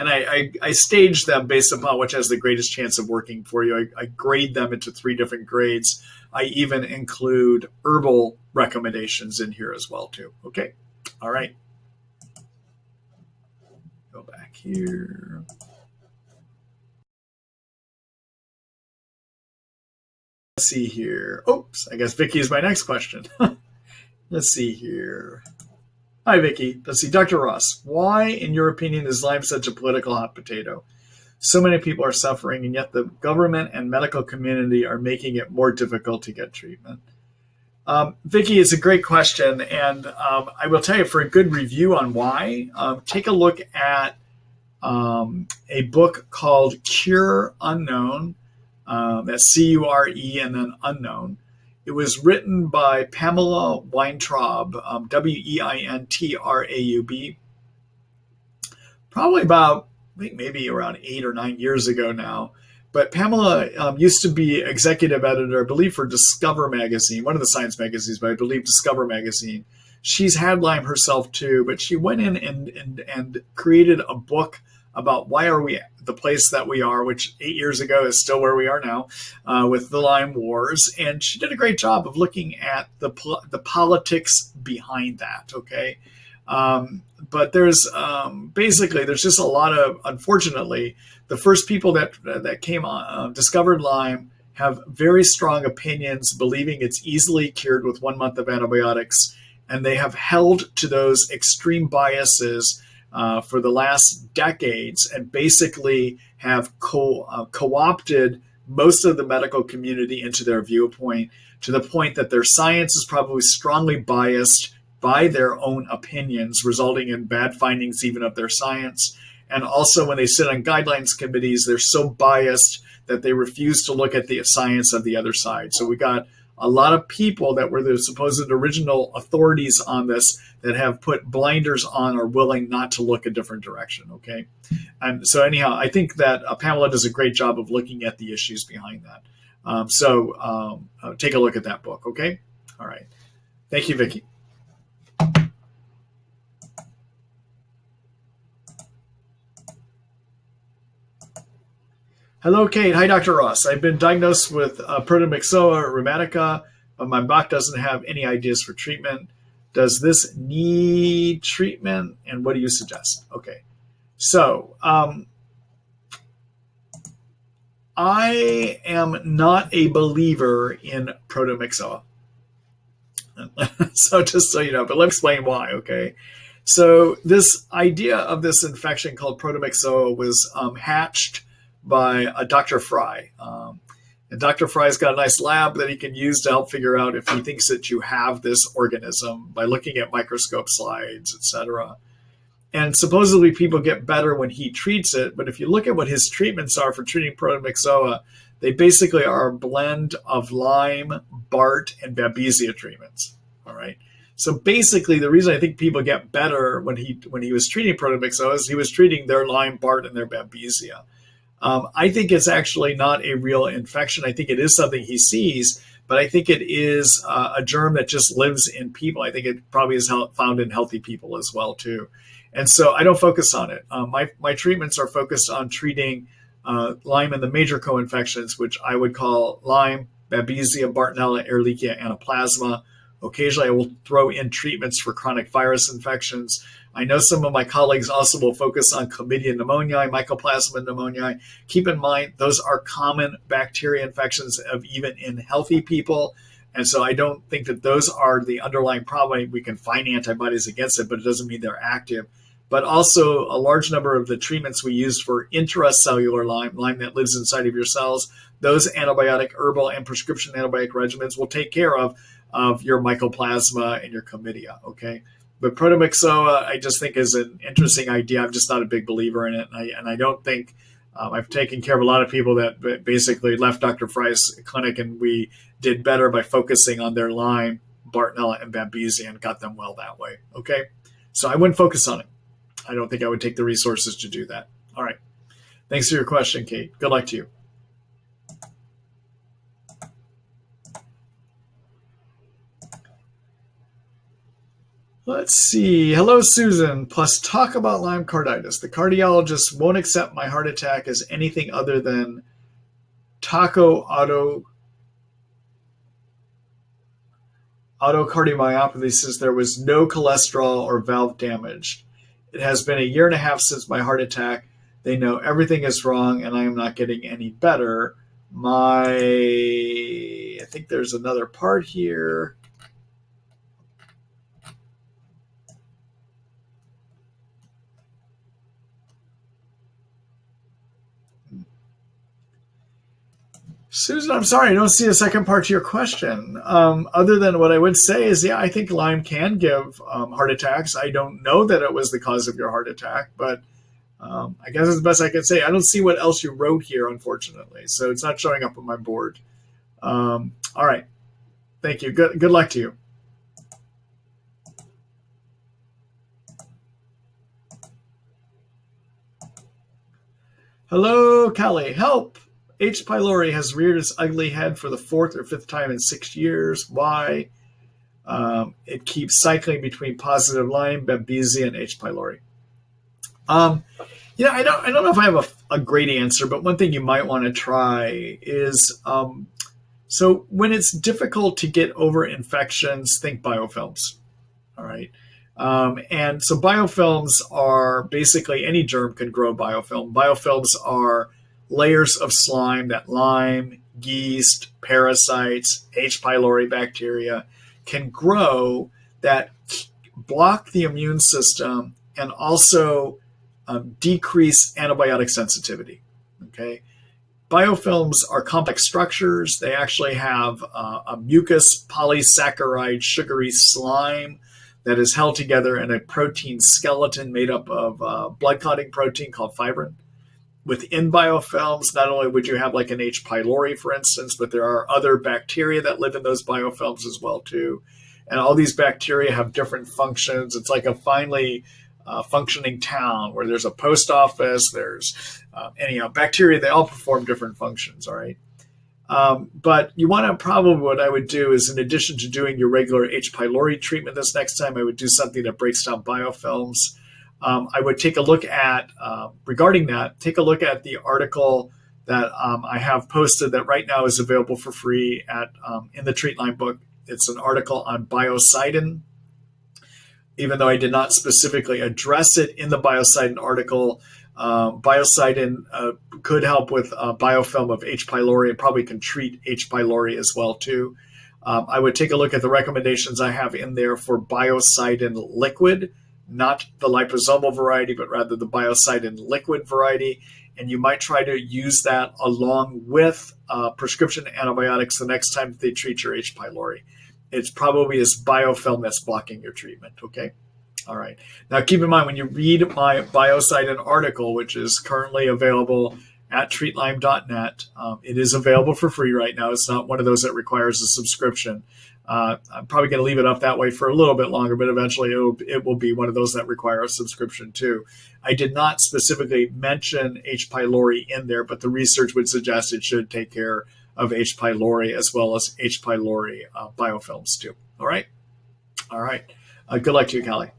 Speaker 1: And I stage them based upon which has the greatest chance of working for you. I grade them into 3 different grades. I even include herbal recommendations in here as well too. Okay. All right. Go back here. Let's see here. Oops, I guess Vicky is my next question. Let's see here. Hi, Vicky. Let's see, Dr. Ross, why, in your opinion, is Lyme such a political hot potato? So many people are suffering, and yet the government and medical community are making it more difficult to get treatment. Vicky, it's a great question, and I will tell you, for a good review on why, take a look at a book called Cure Unknown. That's C-U-R-E and then Unknown. It was written by Pamela Weintraub, Weintraub, probably about, I think maybe around 8 or 9 years ago now. But Pamela used to be executive editor, I believe, for Discover magazine, one of the science magazines, but I believe Discover magazine. She's had Lyme herself too, but she went in and created a book about why are we the place that we are, which 8 years ago is still where we are now with the Lyme wars. And she did a great job of looking at the politics behind that, okay? But there's basically, there's just a lot of, unfortunately, the first people that came on, discovered Lyme have very strong opinions, believing it's easily cured with 1 month of antibiotics. And they have held to those extreme biases for the last decades, and basically have co-opted most of the medical community into their viewpoint, to the point that their science is probably strongly biased by their own opinions, resulting in bad findings even of their science. And also when they sit on guidelines committees, they're so biased that they refuse to look at the science of the other side. So we got a lot of people that were the supposed original authorities on this that have put blinders on or willing not to look a different direction, okay? And so anyhow, I think that Pamela does a great job of looking at the issues behind that. So take a look at that book, okay? All right. Thank you, Vicky. Hello, Kate. Hi, Dr. Ross. I've been diagnosed with Proteomics rheumatica, but my doc doesn't have any ideas for treatment. Does this need treatment, and what do you suggest? Okay. So I am not a believer in Proteomics. So just so you know, but let me explain why, okay? So this idea of this infection called Proteomics was hatched by Dr. Fry. And Dr. Fry's got a nice lab that he can use to help figure out if he thinks that you have this organism by looking at microscope slides, etc. And supposedly people get better when he treats it. But if you look at what his treatments are for treating Proteomics, they basically are a blend of Lyme, Bart, and Babesia treatments. All right. So basically, the reason I think people get better when he was treating Proteomics is he was treating their Lyme, Bart, and their Babesia. I think it's actually not a real infection. I think it is something he sees, but I think it is a germ that just lives in people. I think it probably is found in healthy people as well, too. And so I don't focus on it. My treatments are focused on treating Lyme and the major co-infections, which I would call Lyme, Babesia, Bartonella, Ehrlichia, Anaplasma. Occasionally, I will throw in treatments for chronic virus infections. I know some of my colleagues also will focus on chlamydia pneumoniae, mycoplasma pneumoniae. Keep in mind, those are common bacteria infections of even in healthy people. And so I don't think that those are the underlying problem. We can find antibodies against it, but it doesn't mean they're active. But also a large number of the treatments we use for intracellular Lyme that lives inside of your cells, those antibiotic, herbal, and prescription antibiotic regimens will take care of your mycoplasma and your chlamydia, okay? But Proteomics, I just think is an interesting idea. I'm just not a big believer in it. And I don't think I've taken care of a lot of people that basically left Dr. Fry's clinic, and we did better by focusing on their Lyme, Bartonella, and Babesia and got them well that way, okay? So I wouldn't focus on it. I don't think I would take the resources to do that. All right. Thanks for your question, Kate. Good luck to you. Let's see. Hello, Susan. Plus, talk about Lyme carditis. The cardiologist won't accept my heart attack as anything other than autocardiomyopathy since there was no cholesterol or valve damage. It has been a year and a half since my heart attack. They know everything is wrong and I am not getting any better. I think there's another part here. Susan, I'm sorry, I don't see a second part to your question. Other than what I would say is, yeah, I think Lyme can give heart attacks. I don't know that it was the cause of your heart attack, but I guess it's the best I can say. I don't see what else you wrote here, unfortunately, so it's not showing up on my board. All right, thank you. Good luck to you. Hello, Callie. Help! H. pylori has reared its ugly head for the fourth or fifth time in 6 years. Why? It keeps cycling between positive Lyme, Babesia, and H. pylori. I don't know if I have a great answer, but one thing you might want to try is so when it's difficult to get over infections, think biofilms. All right. And so biofilms are basically any germ can grow biofilm. Biofilms are layers of slime that Lyme, yeast, parasites, H. pylori bacteria can grow that block the immune system and also decrease antibiotic sensitivity. Okay. Biofilms are complex structures. They actually have a mucus polysaccharide sugary slime that is held together in a protein skeleton made up of blood clotting protein called fibrin. Within biofilms, not only would you have like an H. pylori, for instance, but there are other bacteria that live in those biofilms as well too. And all these bacteria have different functions. It's like a finely functioning town where there's a post office, there's bacteria, they all perform different functions, all right? But you want to probably, what I would do is, in addition to doing your regular H. pylori treatment this next time, I would do something that breaks down biofilms. I would take a look at, regarding that, take a look at the article that I have posted that right now is available for free in the Treat Lyme book. It's an article on biocidin. Even though I did not specifically address it in the biocidin article, biocidin could help with biofilm of H. pylori and probably can treat H. pylori as well too. I would take a look at the recommendations I have in there for biocidin liquid, not the liposomal variety, but rather the biocidin liquid variety. And you might try to use that along with prescription antibiotics the next time they treat your H. pylori. It's probably this biofilm that's blocking your treatment, okay? All right. Now, keep in mind, when you read my biocidin article, which is currently available at treatlyme.net, it is available for free right now. It's not one of those that requires a subscription. I'm probably going to leave it up that way for a little bit longer, but eventually it will be one of those that require a subscription too. I did not specifically mention H. pylori in there, but the research would suggest it should take care of H. pylori as well as H. pylori biofilms too. All right. All right. Good luck to you, Callie.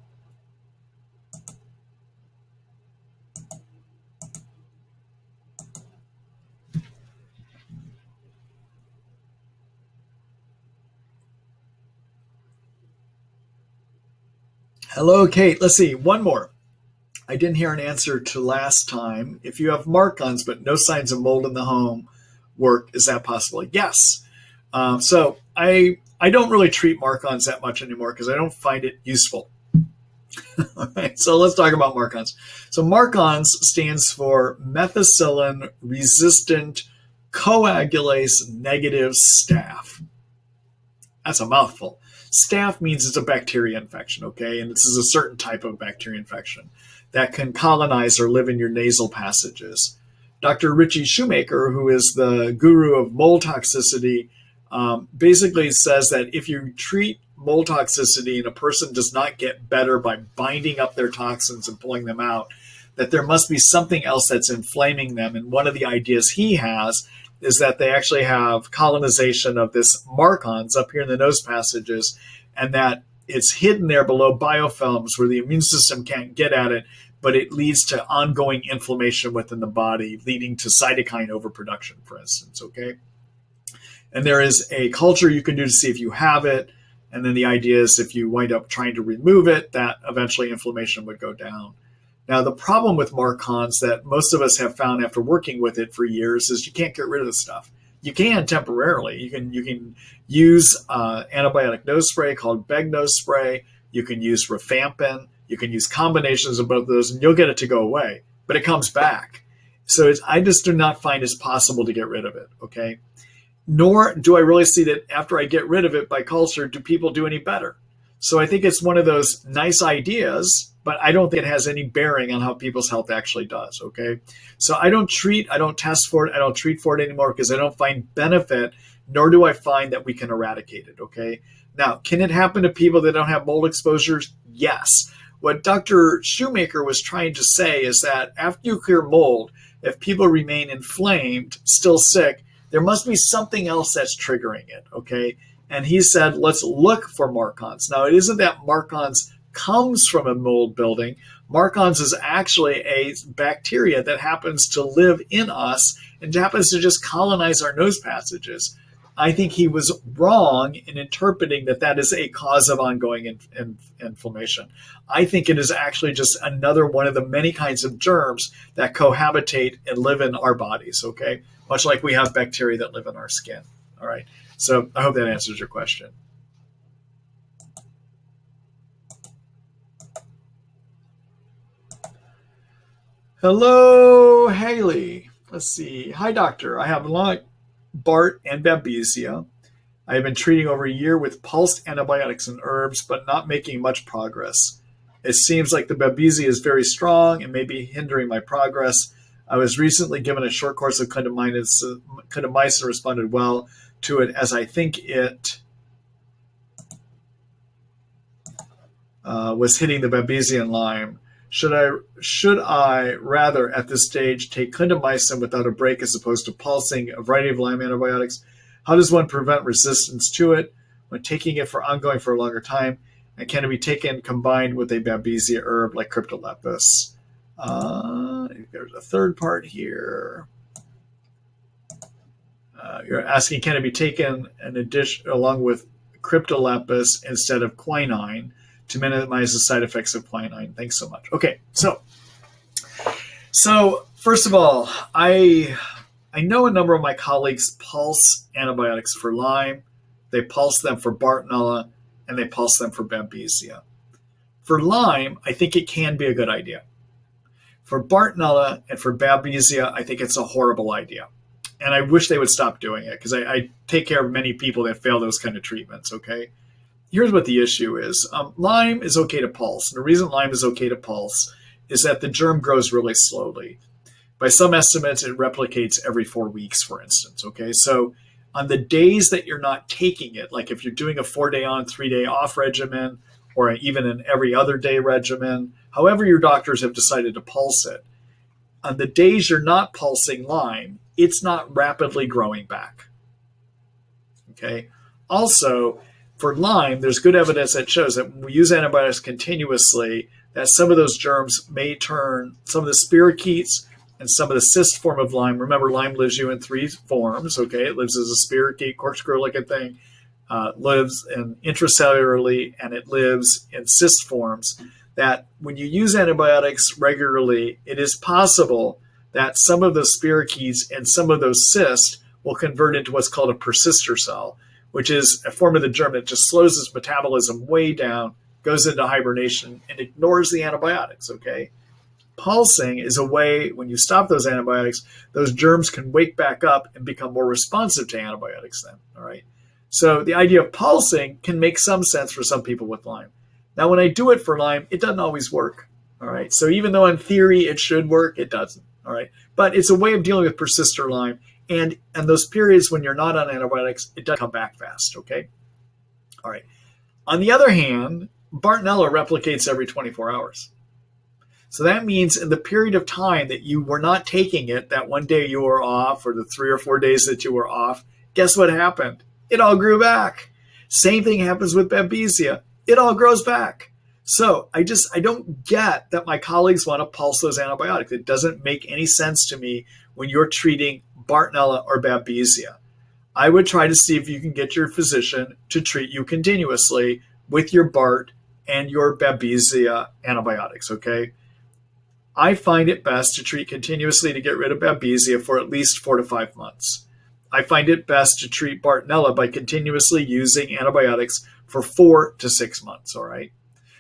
Speaker 1: Hello, Kate. Let's see. One more. I didn't hear an answer to last time. If you have MARCoNS but no signs of mold in the home, work, is that possible? Yes. So I don't really treat MARCoNS that much anymore because I don't find it useful. All right, so let's talk about MARCoNS. So MARCoNS stands for methicillin resistant coagulase negative staph. That's a mouthful. Staph means it's a bacteria infection, okay? And this is a certain type of bacteria infection that can colonize or live in your nasal passages. Dr. Richie Shoemaker, who is the guru of mold toxicity, basically says that if you treat mold toxicity and a person does not get better by binding up their toxins and pulling them out, that there must be something else that's inflaming them. And one of the ideas he has is that they actually have colonization of this MARCoNS up here in the nose passages, and that it's hidden there below biofilms where the immune system can't get at it, but it leads to ongoing inflammation within the body, leading to cytokine overproduction, for instance, okay? And there is a culture you can do to see if you have it. And then the idea is if you wind up trying to remove it, that eventually inflammation would go down. Now, the problem with MARCoNS that most of us have found after working with it for years is you can't get rid of the stuff. You can temporarily. You can use antibiotic nose spray called Beg nose spray. You can use rifampin. You can use combinations of both of those, and you'll get it to go away. But it comes back. So I just do not find it's possible to get rid of it, okay? Nor do I really see that after I get rid of it by culture, do people do any better. So I think it's one of those nice ideas, but I don't think it has any bearing on how people's health actually does, okay? So I don't test for it, I don't treat for it anymore because I don't find benefit, nor do I find that we can eradicate it, okay? Now, can it happen to people that don't have mold exposures? Yes. What Dr. Shoemaker was trying to say is that after you clear mold, if people remain inflamed, still sick, there must be something else that's triggering it, okay? And he said, let's look for MARCoNS. Now, it isn't that MARCoNS comes from a mold building. MARCoNS is actually a bacteria that happens to live in us and happens to just colonize our nose passages. I think he was wrong in interpreting that that is a cause of ongoing inflammation. I think it is actually just another one of the many kinds of germs that cohabitate and live in our bodies, okay? Much like we have bacteria that live in our skin, all right? So I hope that answers your question. Hello, Haley. Let's see. Hi, doctor. I have Lyme, Bart, and Babesia. I have been treating over a year with pulsed antibiotics and herbs, but not making much progress. It seems like the Babesia is very strong and may be hindering my progress. I was recently given a short course of clindamycin and responded well to it, as I think it was hitting the Babesia and Lyme. Should I rather at this stage take clindamycin without a break as opposed to pulsing a variety of Lyme antibiotics? How does one prevent resistance to it when taking it for ongoing for a longer time? And can it be taken combined with a Babesia herb like Cryptolepis? There's a third part here. You're asking, can it be taken in addition along with Cryptolepis instead of quinine to minimize the side effects of quinine? Thanks so much. Okay, so first of all, I know a number of my colleagues pulse antibiotics for Lyme, they pulse them for Bartonella, and they pulse them for Babesia. For Lyme, I think it can be a good idea. For Bartonella and for Babesia, I think it's a horrible idea. And I wish they would stop doing it because I take care of many people that fail those kind of treatments, okay? Here's what the issue is. Lyme is okay to pulse. And the reason Lyme is okay to pulse is that the germ grows really slowly. By some estimates, it replicates every 4 weeks, for instance, okay? So on the days that you're not taking it, like if you're doing a 4-day on, 3-day off regimen, or even an every other day regimen, however your doctors have decided to pulse it, on the days you're not pulsing Lyme, it's not rapidly growing back, okay? Also, for Lyme, there's good evidence that shows that when we use antibiotics continuously, that some of those germs may turn, some of the spirochetes and some of the cyst form of Lyme. Remember, Lyme lives you in 3 forms, okay? It lives as a spirochete, corkscrew-looking thing, lives in intracellularly, and it lives in cyst forms. That when you use antibiotics regularly, it is possible that some of those spirochetes and some of those cysts will convert into what's called a persister cell, which is a form of the germ that just slows its metabolism way down, goes into hibernation, and ignores the antibiotics, okay? Pulsing is a way, when you stop those antibiotics, those germs can wake back up and become more responsive to antibiotics then, all right? So the idea of pulsing can make some sense for some people with Lyme. Now, when I do it for Lyme, it doesn't always work, all right? So even though in theory it should work, it doesn't, all right? But it's a way of dealing with persister Lyme. And those periods when you're not on antibiotics, it does come back fast, okay? All right. On the other hand, Bartonella replicates every 24 hours. So that means in the period of time that you were not taking it, that one day you were off, or the 3 or 4 days that you were off, guess what happened? It all grew back. Same thing happens with Babesia. it all grows back. So I don't get that my colleagues want to pulse those antibiotics. It doesn't make any sense to me when you're treating Bartonella or Babesia. I would try to see if you can get your physician to treat you continuously with your Bart and your Babesia antibiotics, okay? I find it best to treat continuously to get rid of Babesia for at least 4 to 5 months. I find it best to treat Bartonella by continuously using antibiotics for 4 to 6 months, all right?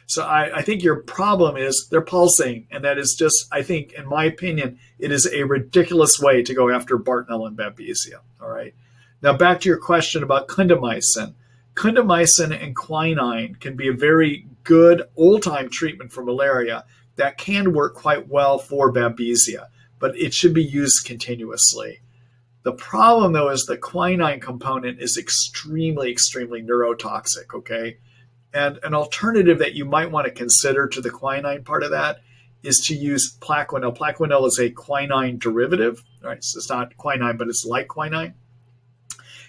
Speaker 1: So I think your problem is they're pulsing, and that is just, I think, in my opinion, it is a ridiculous way to go after Bartonella and Babesia, all right? Now back to your question about clindamycin. Clindamycin and quinine can be a very good old-time treatment for malaria that can work quite well for Babesia, but it should be used continuously. The problem, though, is the quinine component is extremely, extremely neurotoxic, okay? And an alternative that you might want to consider to the quinine part of that is to use Plaquenil. Plaquenil is a quinine derivative, right? So it's not quinine, but it's like quinine.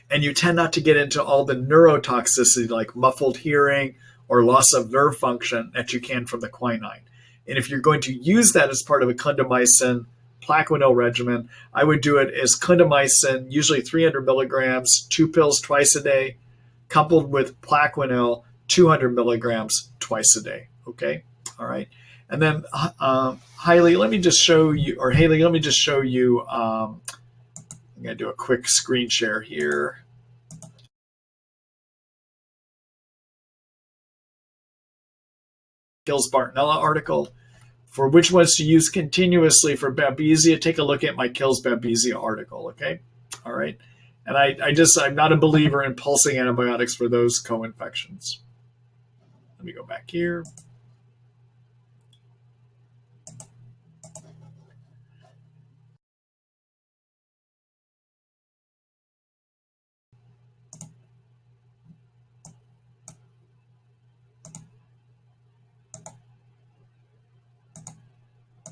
Speaker 1: And you tend not to get into all the neurotoxicity like muffled hearing or loss of nerve function that you can from the quinine. And if you're going to use that as part of a clindamycin Plaquenil regimen, I would do it as clindamycin, usually 300 milligrams, 2 pills twice a day, coupled with Plaquenil, 200 milligrams twice a day. Okay, all right. And then Haley, let me just show you. I'm going to do a quick screen share here. Kills Bartonella article. For which ones to use continuously for Babesia, take a look at my Kills Babesia article, okay? All right. And I'm not a believer in pulsing antibiotics for those co-infections. Let me go back here.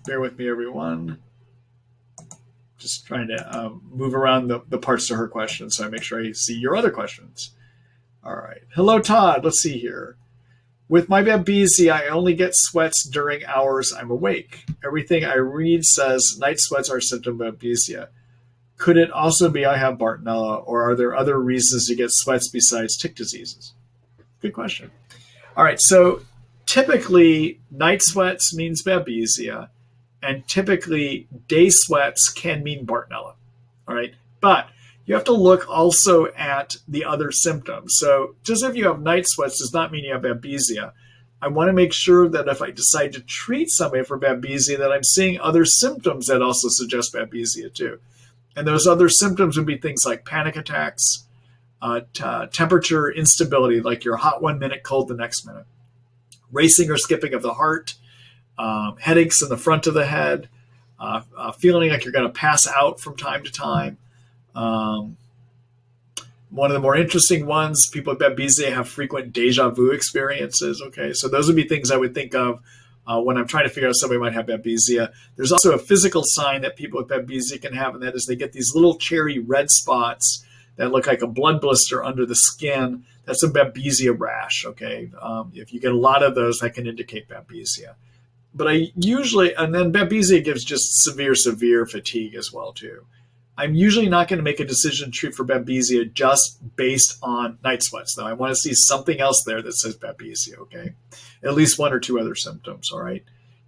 Speaker 1: Bear with me, everyone. Just trying to move around the parts to her questions so I make sure I see your other questions. All right. Hello, Todd. Let's see here. With my Babesia, I only get sweats during hours I'm awake. Everything I read says night sweats are a symptom of Babesia. Could it also be I have Bartonella, or are there other reasons to get sweats besides tick diseases? Good question. All right. So typically, night sweats means Babesia. And typically, day sweats can mean Bartonella, all right? But you have to look also at the other symptoms. So just if you have night sweats does not mean you have Babesia. I want to make sure that if I decide to treat somebody for Babesia, that I'm seeing other symptoms that also suggest Babesia too. And those other symptoms would be things like panic attacks, temperature instability, like you're hot 1 minute, cold the next minute, racing or skipping of the heart, headaches in the front of the head, feeling like you're going to pass out from time to time. One of the more interesting ones, people with Babesia have frequent deja vu experiences. Okay, so those would be things I would think of when I'm trying to figure out if somebody might have Babesia. There's also a physical sign that people with Babesia can have, and that is they get these little cherry red spots that look like a blood blister under the skin. That's a Babesia rash. Okay, if you get a lot of those, that can indicate Babesia. But and then Babesia gives just severe fatigue as well too. I'm usually not going to make a decision to treat for Babesia just based on night sweats, though. I want to see something else there that says Babesia, okay? At least 1 or 2 other symptoms, all right?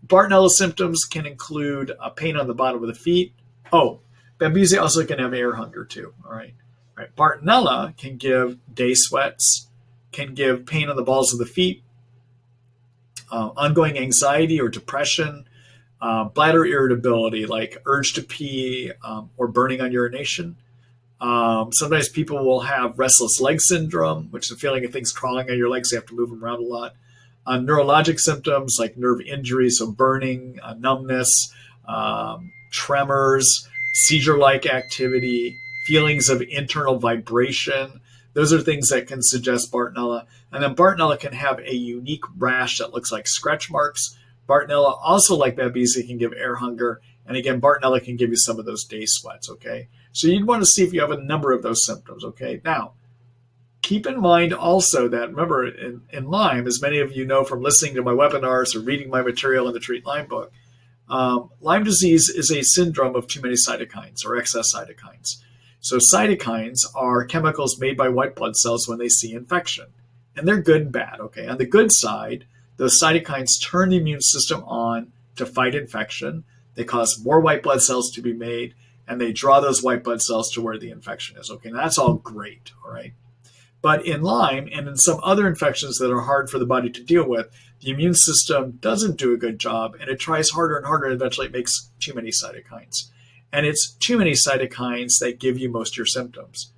Speaker 1: Bartonella symptoms can include pain on the bottom of the feet. Oh, Babesia also can have air hunger too, all right? All right. Bartonella can give day sweats, can give pain on the balls of the feet, ongoing anxiety or depression, bladder irritability like urge to pee or burning on urination. Sometimes people will have restless leg syndrome, which is a feeling of things crawling on your legs. You have to move them around a lot. Neurologic symptoms like nerve injury, so burning, numbness, tremors, seizure-like activity, feelings of internal vibration. Those are things that can suggest Bartonella. And then Bartonella can have a unique rash that looks like stretch marks. Bartonella, also like Babesia, can give air hunger. And again, Bartonella can give you some of those day sweats, okay? So you'd want to see if you have a number of those symptoms, okay? Now, keep in mind also that, remember, in Lyme, as many of you know from listening to my webinars or reading my material in the Treat Lyme book, Lyme disease is a syndrome of too many cytokines or excess cytokines. So cytokines are chemicals made by white blood cells when they see infection. And they're good and bad, okay? On the good side, those cytokines turn the immune system on to fight infection. They cause more white blood cells to be made, and they draw those white blood cells to where the infection is, okay? Now, that's all great, all right? But in Lyme and in some other infections that are hard for the body to deal with, the immune system doesn't do a good job, and it tries harder and harder, and eventually it makes too many cytokines. And it's too many cytokines that give you most of your symptoms.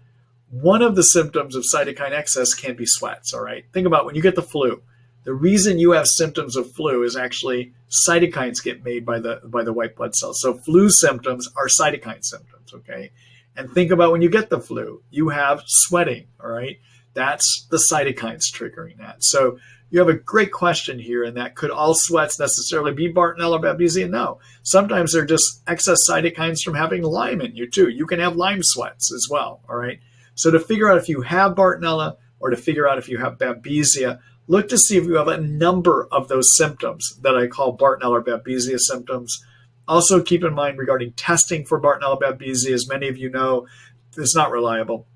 Speaker 1: One of the symptoms of cytokine excess can be sweats, all right? Think about when you get the flu. The reason you have symptoms of flu is actually cytokines get made by the white blood cells. So flu symptoms are cytokine symptoms, okay? And think about when you get the flu, you have sweating, all right? That's the cytokines triggering that. So you have a great question here, and that could all sweats necessarily be Bartonella or Babesia? No. Sometimes they're just excess cytokines from having Lyme in you too. You can have Lyme sweats as well, all right? So to figure out if you have Bartonella or to figure out if you have Babesia, look to see if you have a number of those symptoms that I call Bartonella or Babesia symptoms. Also keep in mind regarding testing for Bartonella Babesia, as many of you know, it's not reliable.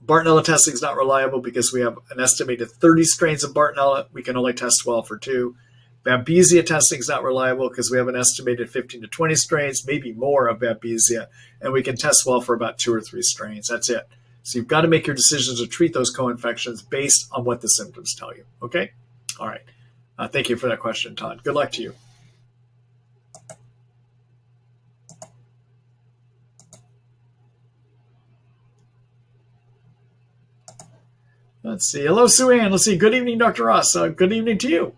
Speaker 1: Bartonella testing is not reliable because we have an estimated 30 strains of Bartonella. We can only test well for 2. Babesia testing is not reliable because we have an estimated 15 to 20 strains, maybe more of Babesia, and we can test well for about 2 or 3 strains. That's it. So you've got to make your decisions to treat those co-infections based on what the symptoms tell you. Okay? All right. Thank you for that question, Todd. Good luck to you. Let's see. Hello, Sue Ann. Let's see. Good evening, Dr. Ross. Good evening to you.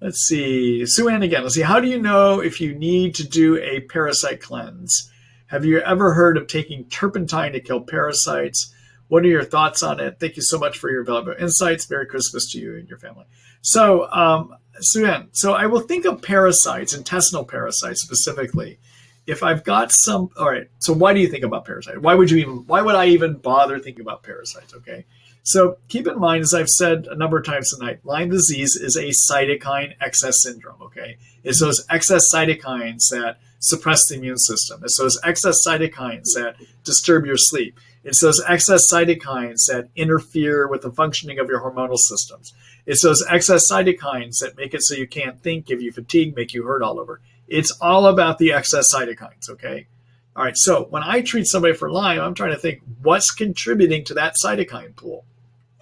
Speaker 1: Let's see. Sue Ann again. Let's see. How do you know if you need to do a parasite cleanse? Have you ever heard of taking turpentine to kill parasites? What are your thoughts on it? Thank you so much for your valuable insights. Merry Christmas to you and your family. So, Sue Ann, so I will think of parasites, intestinal parasites specifically. If I've got some, all right, so why do you think about parasites? Why would I even bother thinking about parasites, okay? So keep in mind, as I've said a number of times tonight, Lyme disease is a cytokine excess syndrome, okay? It's those excess cytokines that suppress the immune system. It's those excess cytokines that disturb your sleep. It's those excess cytokines that interfere with the functioning of your hormonal systems. It's those excess cytokines that make it so you can't think, give you fatigue, make you hurt all over. It's all about the excess cytokines, okay? All right, so when I treat somebody for Lyme, I'm trying to think what's contributing to that cytokine pool.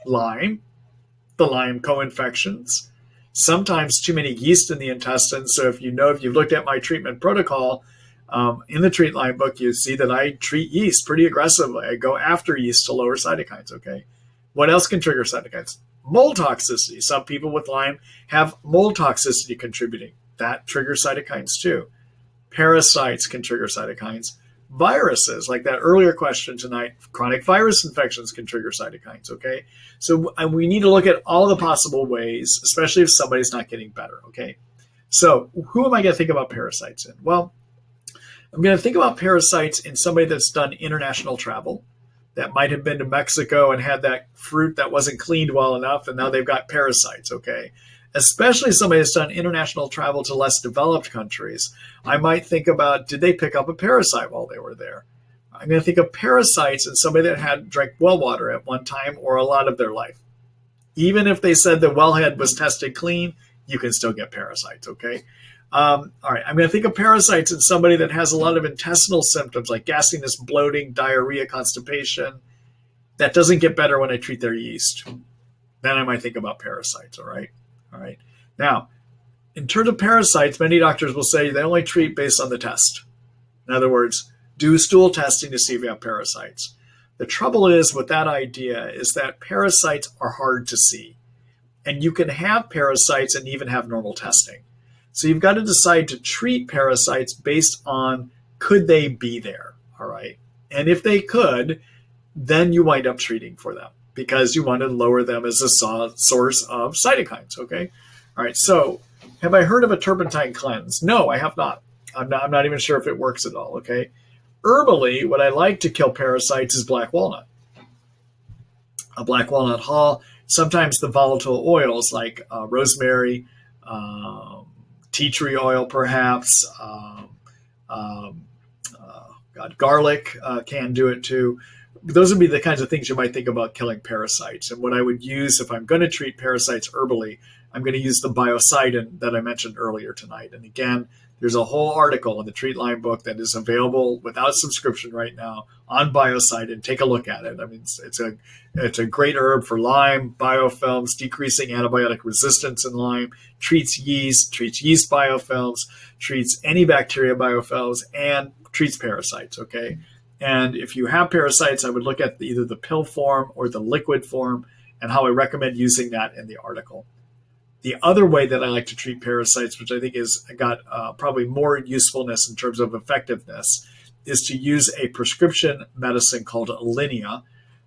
Speaker 1: Lyme, the Lyme co-infections, sometimes too many yeast in the intestines. So if you've looked at my treatment protocol in the Treat Lyme book, you see that I treat yeast pretty aggressively. I go after yeast to lower cytokines, okay? What else can trigger cytokines? Mold toxicity. Some people with Lyme have mold toxicity contributing. That triggers cytokines too. Parasites can trigger cytokines. Viruses, like that earlier question tonight, chronic virus infections can trigger cytokines, okay? So we need to look at all the possible ways, especially if somebody's not getting better, okay? So who am I going to think about parasites in? Well, I'm going to think about parasites in somebody that's done international travel, that might have been to Mexico and had that fruit that wasn't cleaned well enough, and now they've got parasites, okay? Especially somebody that's done international travel to less developed countries. I might think about, did they pick up a parasite while they were there? I'm going to think of parasites in somebody that had drank well water at one time or a lot of their life. Even if they said the wellhead was tested clean, you can still get parasites, okay? All right, I'm going to think of parasites in somebody that has a lot of intestinal symptoms like gasiness, bloating, diarrhea, constipation. That doesn't get better when I treat their yeast. Then I might think about parasites, all right? All right. Now, in terms of parasites, many doctors will say they only treat based on the test. In other words, do stool testing to see if you have parasites. The trouble is with that idea is that parasites are hard to see. And you can have parasites and even have normal testing. So you've got to decide to treat parasites based on could they be there, all right? And if they could, then you wind up treating for them, because you want to lower them as a source of cytokines, okay? All right, so have I heard of a turpentine cleanse? No, I have not. I'm not even sure if it works at all, okay? Herbally, what I like to kill parasites is black walnut. A black walnut hull, sometimes the volatile oils like rosemary, tea tree oil perhaps, garlic can do it too. Those would be the kinds of things you might think about killing parasites. And what I would use if I'm going to treat parasites herbally, I'm going to use the biocidin that I mentioned earlier tonight. And again, there's a whole article in the Treat Lyme book that is available without subscription right now on biocidin. Take a look at it. I mean, it's a great herb for Lyme, biofilms, decreasing antibiotic resistance in Lyme, treats yeast biofilms, treats any bacteria biofilms, and treats parasites, okay? And if you have parasites, I would look at either the pill form or the liquid form and how I recommend using that in the article. The other way that I like to treat parasites, which I think has got probably more usefulness in terms of effectiveness, is to use a prescription medicine called Alinea.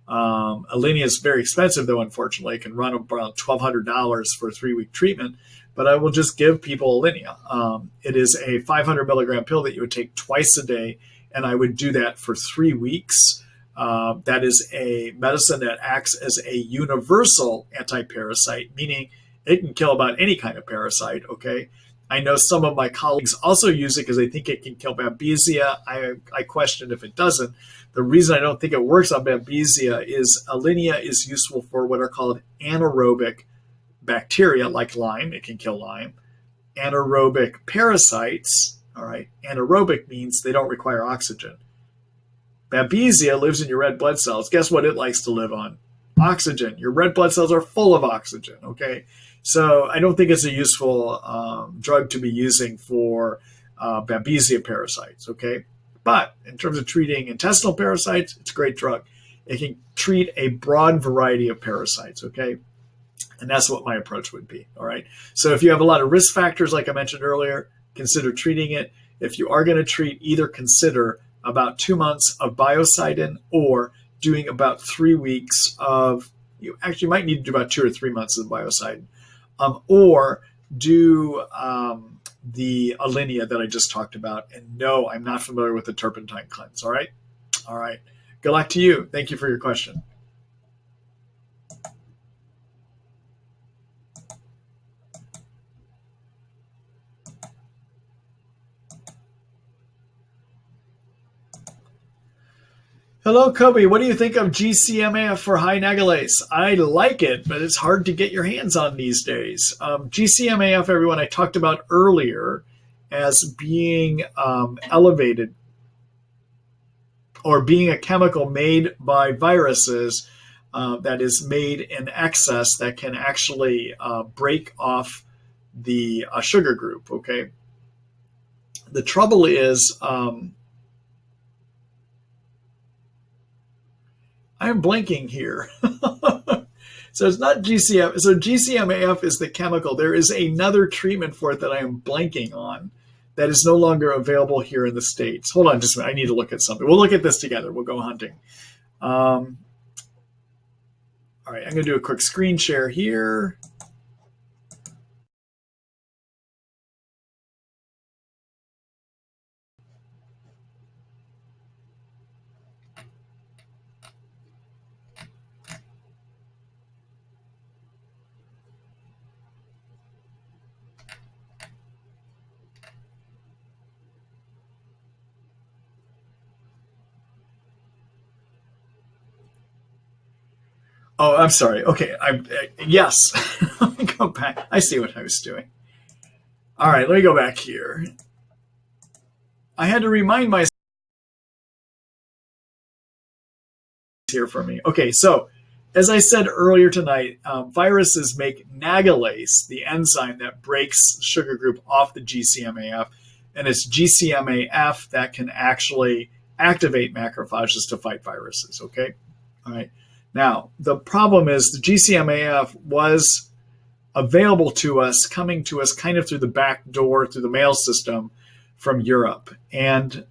Speaker 1: Alinea is very expensive, though, unfortunately. It can run around $1,200 for a 3-week treatment, but I will just give people Alinea. It is a 500 milligram pill that you would take twice a day, and I would do that for 3 weeks. That is a medicine that acts as a universal anti-parasite, meaning it can kill about any kind of parasite, okay? I know some of my colleagues also use it because they think it can kill Babesia. I question if it doesn't. The reason I don't think it works on Babesia is Alinea is useful for what are called anaerobic bacteria like Lyme. It can kill Lyme. Anaerobic parasites, all right? Anaerobic means they don't require oxygen. Babesia lives in your red blood cells. Guess what it likes to live on? Oxygen. Your red blood cells are full of oxygen, okay? So I don't think it's a useful drug to be using for Babesia parasites, okay? But in terms of treating intestinal parasites, it's a great drug. It can treat a broad variety of parasites, okay? And that's what my approach would be, all right? So if you have a lot of risk factors, like I mentioned earlier, consider treating it. If you are going to treat, either consider about 2 months of biocidin or doing about 3 weeks of, you actually might need to do about 2 or 3 months of biocidin, or do the Alinea that I just talked about. And no, I'm not familiar with the turpentine cleanse, all right? All right. Good luck to you. Thank you for your question. Hello, Kobe. What do you think of GcMAF for high nagalase? I like it, but it's hard to get your hands on these days. GcMAF, everyone, I talked about earlier as being elevated or being a chemical made by viruses that is made in excess that can actually break off the sugar group, okay? The trouble is, I'm blanking here. So it's not GcMAF. So GcMAF is the chemical. There is another treatment for it that I am blanking on that is no longer available here in the States. Hold on just a minute. I need to look at something. We'll look at this together. We'll go hunting. All right, I'm going to do a quick screen share here. Oh, I'm sorry. Okay, yes. Let me go back. I see what I was doing. All right, let me go back here. I had to remind myself here for me. Okay, so as I said earlier tonight, viruses make nagalase, the enzyme that breaks sugar group off the GcMAF, and it's GcMAF that can actually activate macrophages to fight viruses, okay? All right. Now, the problem is the GcMAF was available to us, coming to us kind of through the back door, through the mail system from Europe. And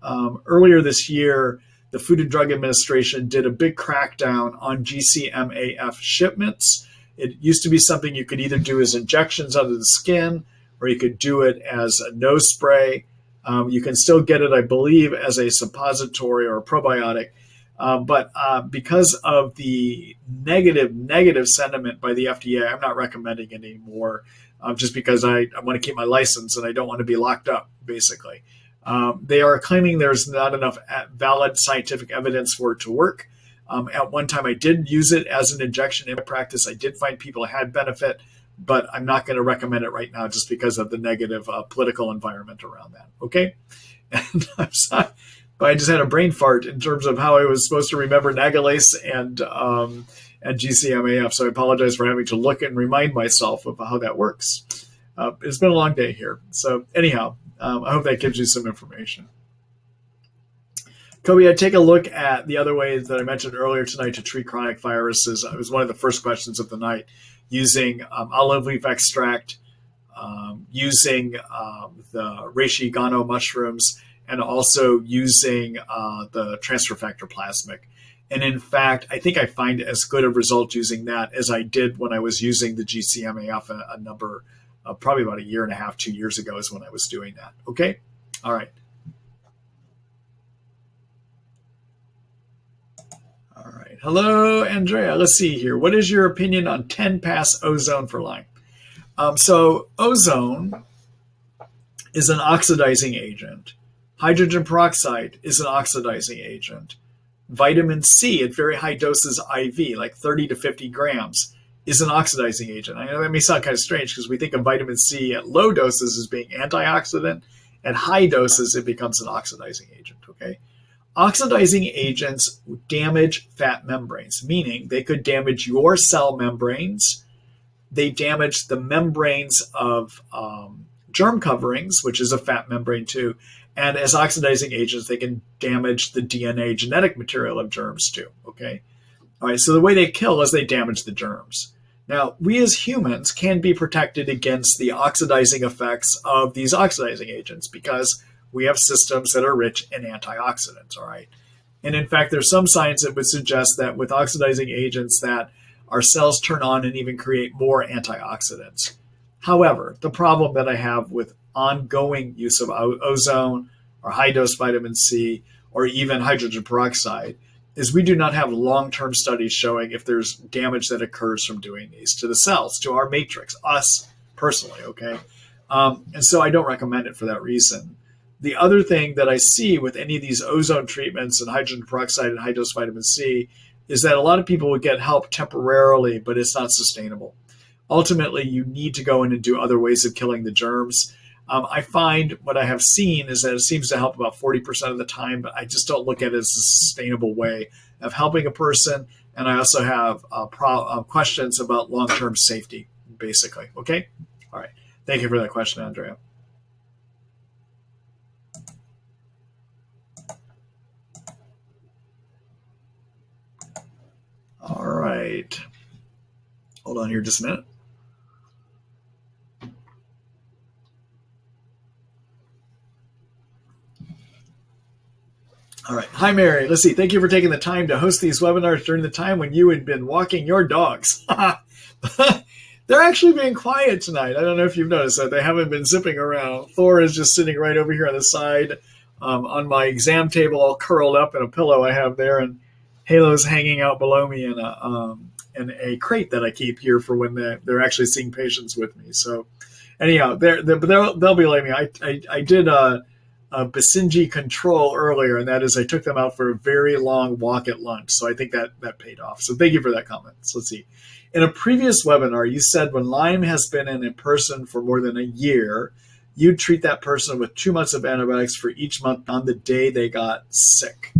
Speaker 1: earlier this year, the Food and Drug Administration did a big crackdown on GcMAF shipments. It used to be something you could either do as injections under the skin or you could do it as a nose spray. You can still get it, I believe, as a suppository or a probiotic. But because of the negative sentiment by the FDA, I'm not recommending it anymore, just because I want to keep my license and I don't want to be locked up, basically. They are claiming there's not enough valid scientific evidence for it to work. At one time, I did use it as an injection in my practice. I did find people had benefit, but I'm not going to recommend it right now just because of the negative political environment around that. Okay? And I'm sorry, but I just had a brain fart in terms of how I was supposed to remember Nagalase and GcMAF. So I apologize for having to look and remind myself of how that works. It's been a long day here. So anyhow, I hope that gives you some information. Kobe, I take a look at the other ways that I mentioned earlier tonight to treat chronic viruses. It was one of the first questions of the night, using olive leaf extract, using the reishi gano mushrooms, and also using the transfer factor plasmic. And in fact, I think I find as good a result using that as I did when I was using the GcMAF a number, probably about a year and a half, 2 years ago is when I was doing that. Okay? All right. All right. Hello, Andrea. Let's see here. What is your opinion on 10-pass ozone for Lyme? So ozone is an oxidizing agent. Hydrogen peroxide is an oxidizing agent. Vitamin C at very high doses IV, like 30 to 50 grams, is an oxidizing agent. I know that may sound kind of strange because we think of vitamin C at low doses as being antioxidant. At high doses, it becomes an oxidizing agent, okay? Oxidizing agents damage fat membranes, meaning they could damage your cell membranes. They damage the membranes of germ coverings, which is a fat membrane too. And as oxidizing agents, they can damage the DNA genetic material of germs too, okay? All right, so the way they kill is they damage the germs. Now, we as humans can be protected against the oxidizing effects of these oxidizing agents because we have systems that are rich in antioxidants, all right? And in fact, there's some science that would suggest that with oxidizing agents that our cells turn on and even create more antioxidants. However, the problem that I have with ongoing use of ozone or high-dose vitamin C or even hydrogen peroxide is we do not have long-term studies showing if there's damage that occurs from doing these to the cells, to our matrix, us personally, okay? And so I don't recommend it for that reason. The other thing that I see with any of these ozone treatments and hydrogen peroxide and high-dose vitamin C is that a lot of people would get help temporarily, but it's not sustainable. Ultimately, you need to go in and do other ways of killing the germs. I find what I have seen is that it seems to help about 40% of the time, but I just don't look at it as a sustainable way of helping a person. And I also have questions about long-term safety, basically. Okay? All right. Thank you for that question, Andrea. All right. Hold on here just a minute. All right. Hi, Mary. Let's see. Thank you for taking the time to host these webinars during the time when you had been walking your dogs. They're actually being quiet tonight. I don't know if you've noticed that. They haven't been zipping around. Thor is just sitting right over here on the side on my exam table, all curled up in a pillow I have there, and Halo's hanging out below me in a crate that I keep here for when they're actually seeing patients with me. So anyhow, they'll be like me. I did a Basinji control earlier, and that is I took them out for a very long walk at lunch. So I think that paid off. So thank you for that comment. So let's see. In a previous webinar, you said when Lyme has been in a person for more than a year, you'd treat that person with 2 months of antibiotics for each month on the day they got sick.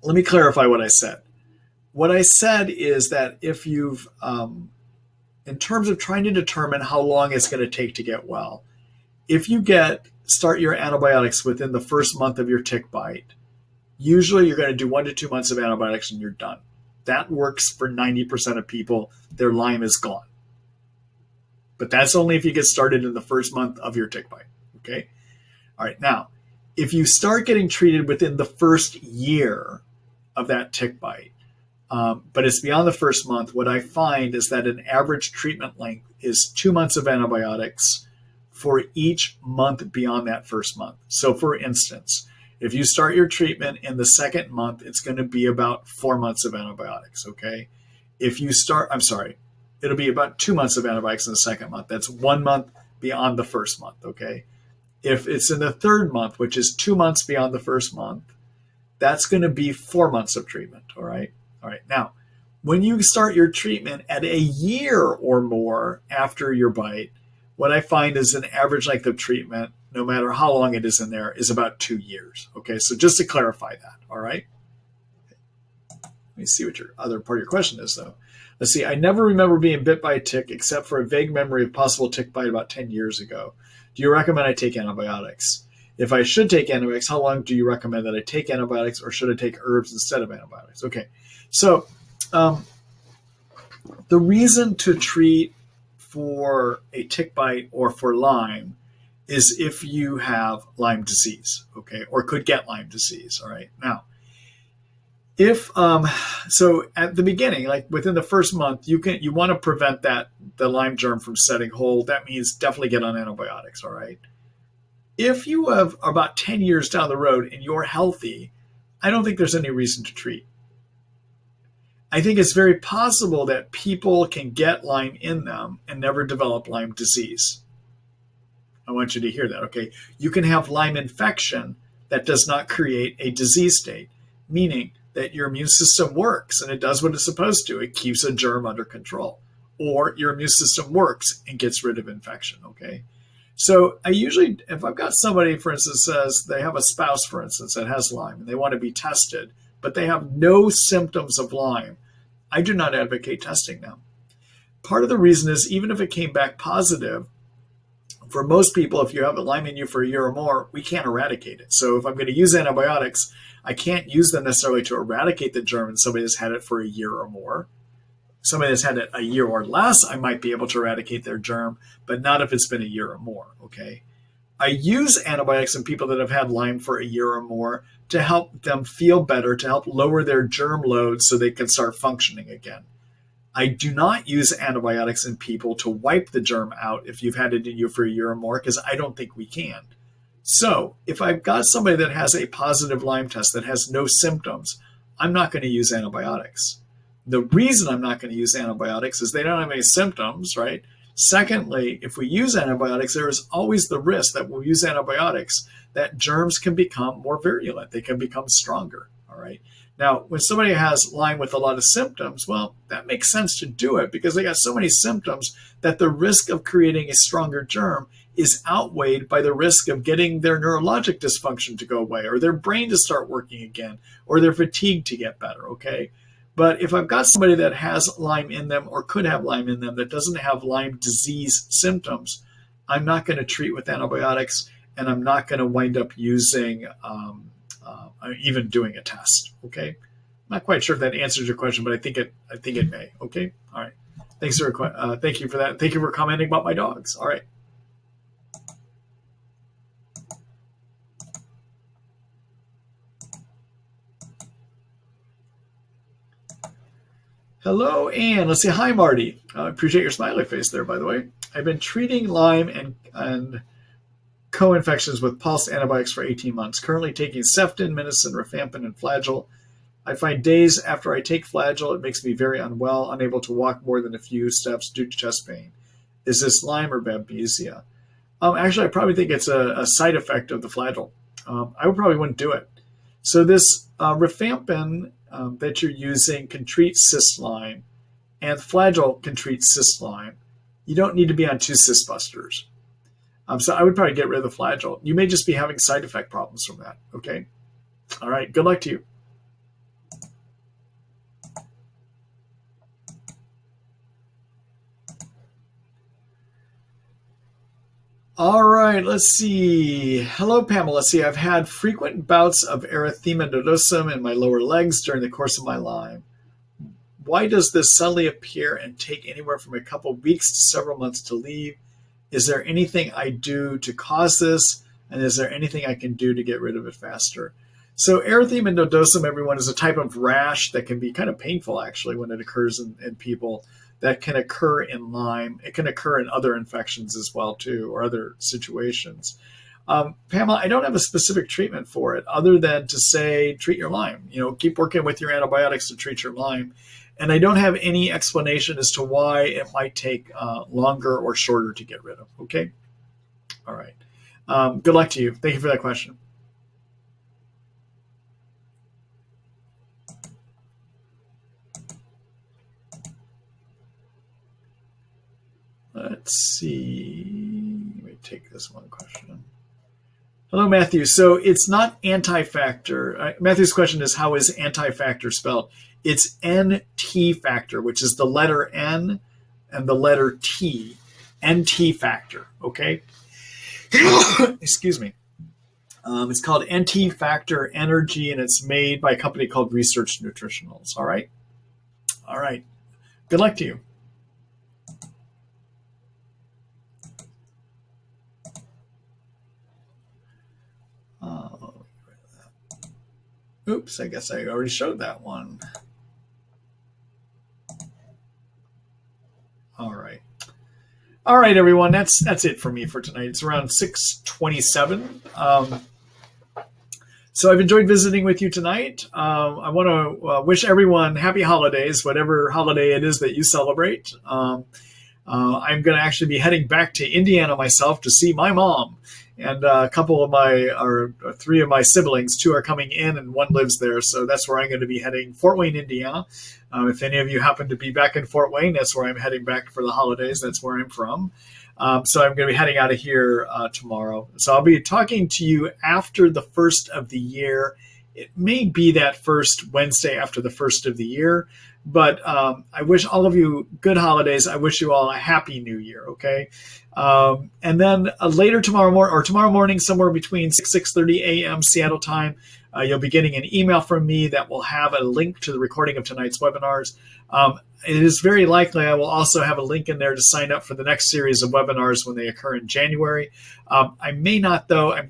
Speaker 1: Let me clarify what I said. What I said is that if you've, in terms of trying to determine how long it's going to take to get well, if you start your antibiotics within the first month of your tick bite, usually you're going to do 1 to 2 months of antibiotics and you're done. That works for 90% of people. Their Lyme is gone. But that's only if you get started in the first month of your tick bite. Okay? All right. Now, if you start getting treated within the first year of that tick bite, but it's beyond the first month, what I find is that an average treatment length is 2 months of antibiotics for each month beyond that first month. So for instance, if you start your treatment in the second month, it's going to be about 4 months of antibiotics, okay? If you start, it'll be about 2 months of antibiotics in the second month. That's 1 month beyond the first month, okay? If it's in the third month, which is 2 months beyond the first month, that's going to be 4 months of treatment, all right? All right, now, when you start your treatment at a year or more after your bite, what I find is an average length of treatment, no matter how long it is in there, is about 2 years, okay? So just to clarify that, all right? Let me see what your other part of your question is, though. Let's see, I never remember being bit by a tick except for a vague memory of possible tick bite about 10 years ago. Do you recommend I take antibiotics? If I should take antibiotics, how long do you recommend that I take antibiotics, or should I take herbs instead of antibiotics? Okay, so the reason to treat for a tick bite or for Lyme is if you have Lyme disease, okay, or could get Lyme disease, all right? Now, if so at the beginning, like within the first month, you want to prevent the Lyme germ from setting hold. That means definitely get on antibiotics, all right? If you have about 10 years down the road and you're healthy, I don't think there's any reason to treat. I think it's very possible that people can get Lyme in them and never develop Lyme disease. I want you to hear that, okay? You can have Lyme infection that does not create a disease state, meaning that your immune system works and it does what it's supposed to. It keeps a germ under control. Or your immune system works and gets rid of infection, okay? So I usually, if I've got somebody, for instance, says they have a spouse, for instance, that has Lyme and they want to be tested, but they have no symptoms of Lyme, I do not advocate testing them. Part of the reason is even if it came back positive, for most people, if you have Lyme in you for a year or more, we can't eradicate it. So if I'm going to use antibiotics, I can't use them necessarily to eradicate the germ in somebody that's had it for a year or more. Somebody that's had it a year or less, I might be able to eradicate their germ, but not if it's been a year or more, okay? I use antibiotics in people that have had Lyme for a year or more to help them feel better, to help lower their germ load so they can start functioning again. I do not use antibiotics in people to wipe the germ out if you've had it in you for a year or more, because I don't think we can. So if I've got somebody that has a positive Lyme test that has no symptoms, I'm not going to use antibiotics. The reason I'm not going to use antibiotics is they don't have any symptoms, right? Secondly, if we use antibiotics, there is always the risk that we'll use antibiotics that germs can become more virulent. They can become stronger, all right? Now, when somebody has Lyme with a lot of symptoms, well, that makes sense to do it because they got so many symptoms that the risk of creating a stronger germ is outweighed by the risk of getting their neurologic dysfunction to go away or their brain to start working again or their fatigue to get better, okay? But if I've got somebody that has Lyme in them or could have Lyme in them that doesn't have Lyme disease symptoms, I'm not going to treat with antibiotics and I'm not going to wind up using even doing a test. Okay, I'm not quite sure if that answers your question, but I think it may. Okay, all right. Thank you for that. Thank you for commenting about my dogs. All right. Hello, Anne. Let's see. Hi, Marty. I appreciate your smiley face there, by the way. I've been treating Lyme and co-infections with pulse antibiotics for 18 months. Currently taking Ceftin, Minicin, Rifampin, and Flagyl. I find days after I take Flagyl, it makes me very unwell, unable to walk more than a few steps due to chest pain. Is this Lyme or Babesia? Actually, I probably think it's a side effect of the Flagyl. I probably wouldn't do it. So this Rifampin that you're using can treat cyst Lyme, and Flagyl can treat cyst Lyme. You don't need to be on 2 cyst busters. So I would probably get rid of the Flagyl. You may just be having side effect problems from that, okay? All right, good luck to you. All right, let's see. Hello, Pamela. Let's see. I've had frequent bouts of erythema nodosum in my lower legs during the course of my Lyme. Why does this suddenly appear and take anywhere from a couple weeks to several months to leave? Is there anything I do to cause this? And is there anything I can do to get rid of it faster? So erythema nodosum, everyone, is a type of rash that can be kind of painful, actually, when it occurs in people. that can occur in Lyme. It can occur in other infections as well too, or other situations. Pamela, I don't have a specific treatment for it other than to say treat your Lyme. Keep working with your antibiotics to treat your Lyme. And I don't have any explanation as to why it might take longer or shorter to get rid of. Okay? All right. Good luck to you. Thank you for that question. Let's see. Let me take this one question. Hello, Matthew. So it's not anti-factor. Matthew's question is, how is anti-factor spelled? It's NT factor, which is the letter N and the letter T. NT factor, okay? Excuse me. It's called NT Factor Energy, and it's made by a company called Research Nutritionals, all right? All right. Good luck to you. Oops, I guess I already showed that one. All right. All right, everyone. That's it for me for tonight. It's around 6:27. So I've enjoyed visiting with you tonight. I want to wish everyone happy holidays, whatever holiday it is that you celebrate. I'm going to actually be heading back to Indiana myself to see my mom. And three of my siblings, 2 are coming in and 1 lives there. So that's where I'm going to be heading, Fort Wayne, Indiana. If any of you happen to be back in Fort Wayne, that's where I'm heading back for the holidays. That's where I'm from. So I'm going to be heading out of here tomorrow. So I'll be talking to you after the first of the year. It may be that first Wednesday after the first of the year. But I wish all of you good holidays. I wish you all a happy new year, okay? And then later tomorrow morning, somewhere between 6:30 a.m. Seattle time, you'll be getting an email from me that will have a link to the recording of tonight's webinars. It is very likely I will also have a link in there to sign up for the next series of webinars when they occur in January. I may not, though.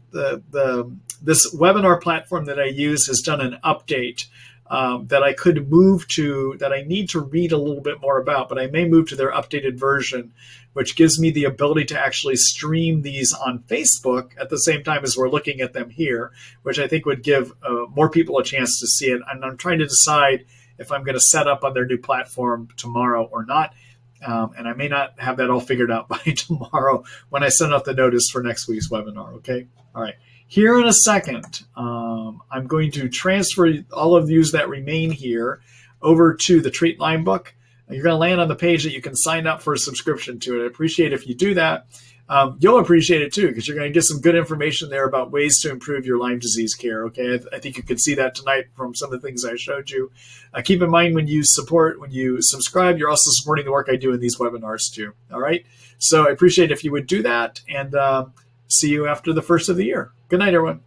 Speaker 1: This webinar platform that I use has done an update that I could move to, that I need to read a little bit more about, but I may move to their updated version, which gives me the ability to actually stream these on Facebook at the same time as we're looking at them here, which I think would give more people a chance to see it. And I'm trying to decide if I'm going to set up on their new platform tomorrow or not. And I may not have that all figured out by tomorrow when I send out the notice for next week's webinar, okay? All right. Here in a second, I'm going to transfer all of you that remain here over to the Treat Lyme book. You're going to land on the page that you can sign up for a subscription to it. I appreciate if you do that. You'll appreciate it too, because you're going to get some good information there about ways to improve your Lyme disease care. Okay, I think you can see that tonight from some of the things I showed you. Keep in mind when you subscribe, you're also supporting the work I do in these webinars too. All right, so I appreciate if you would do that, and see you after the first of the year. Good night, everyone.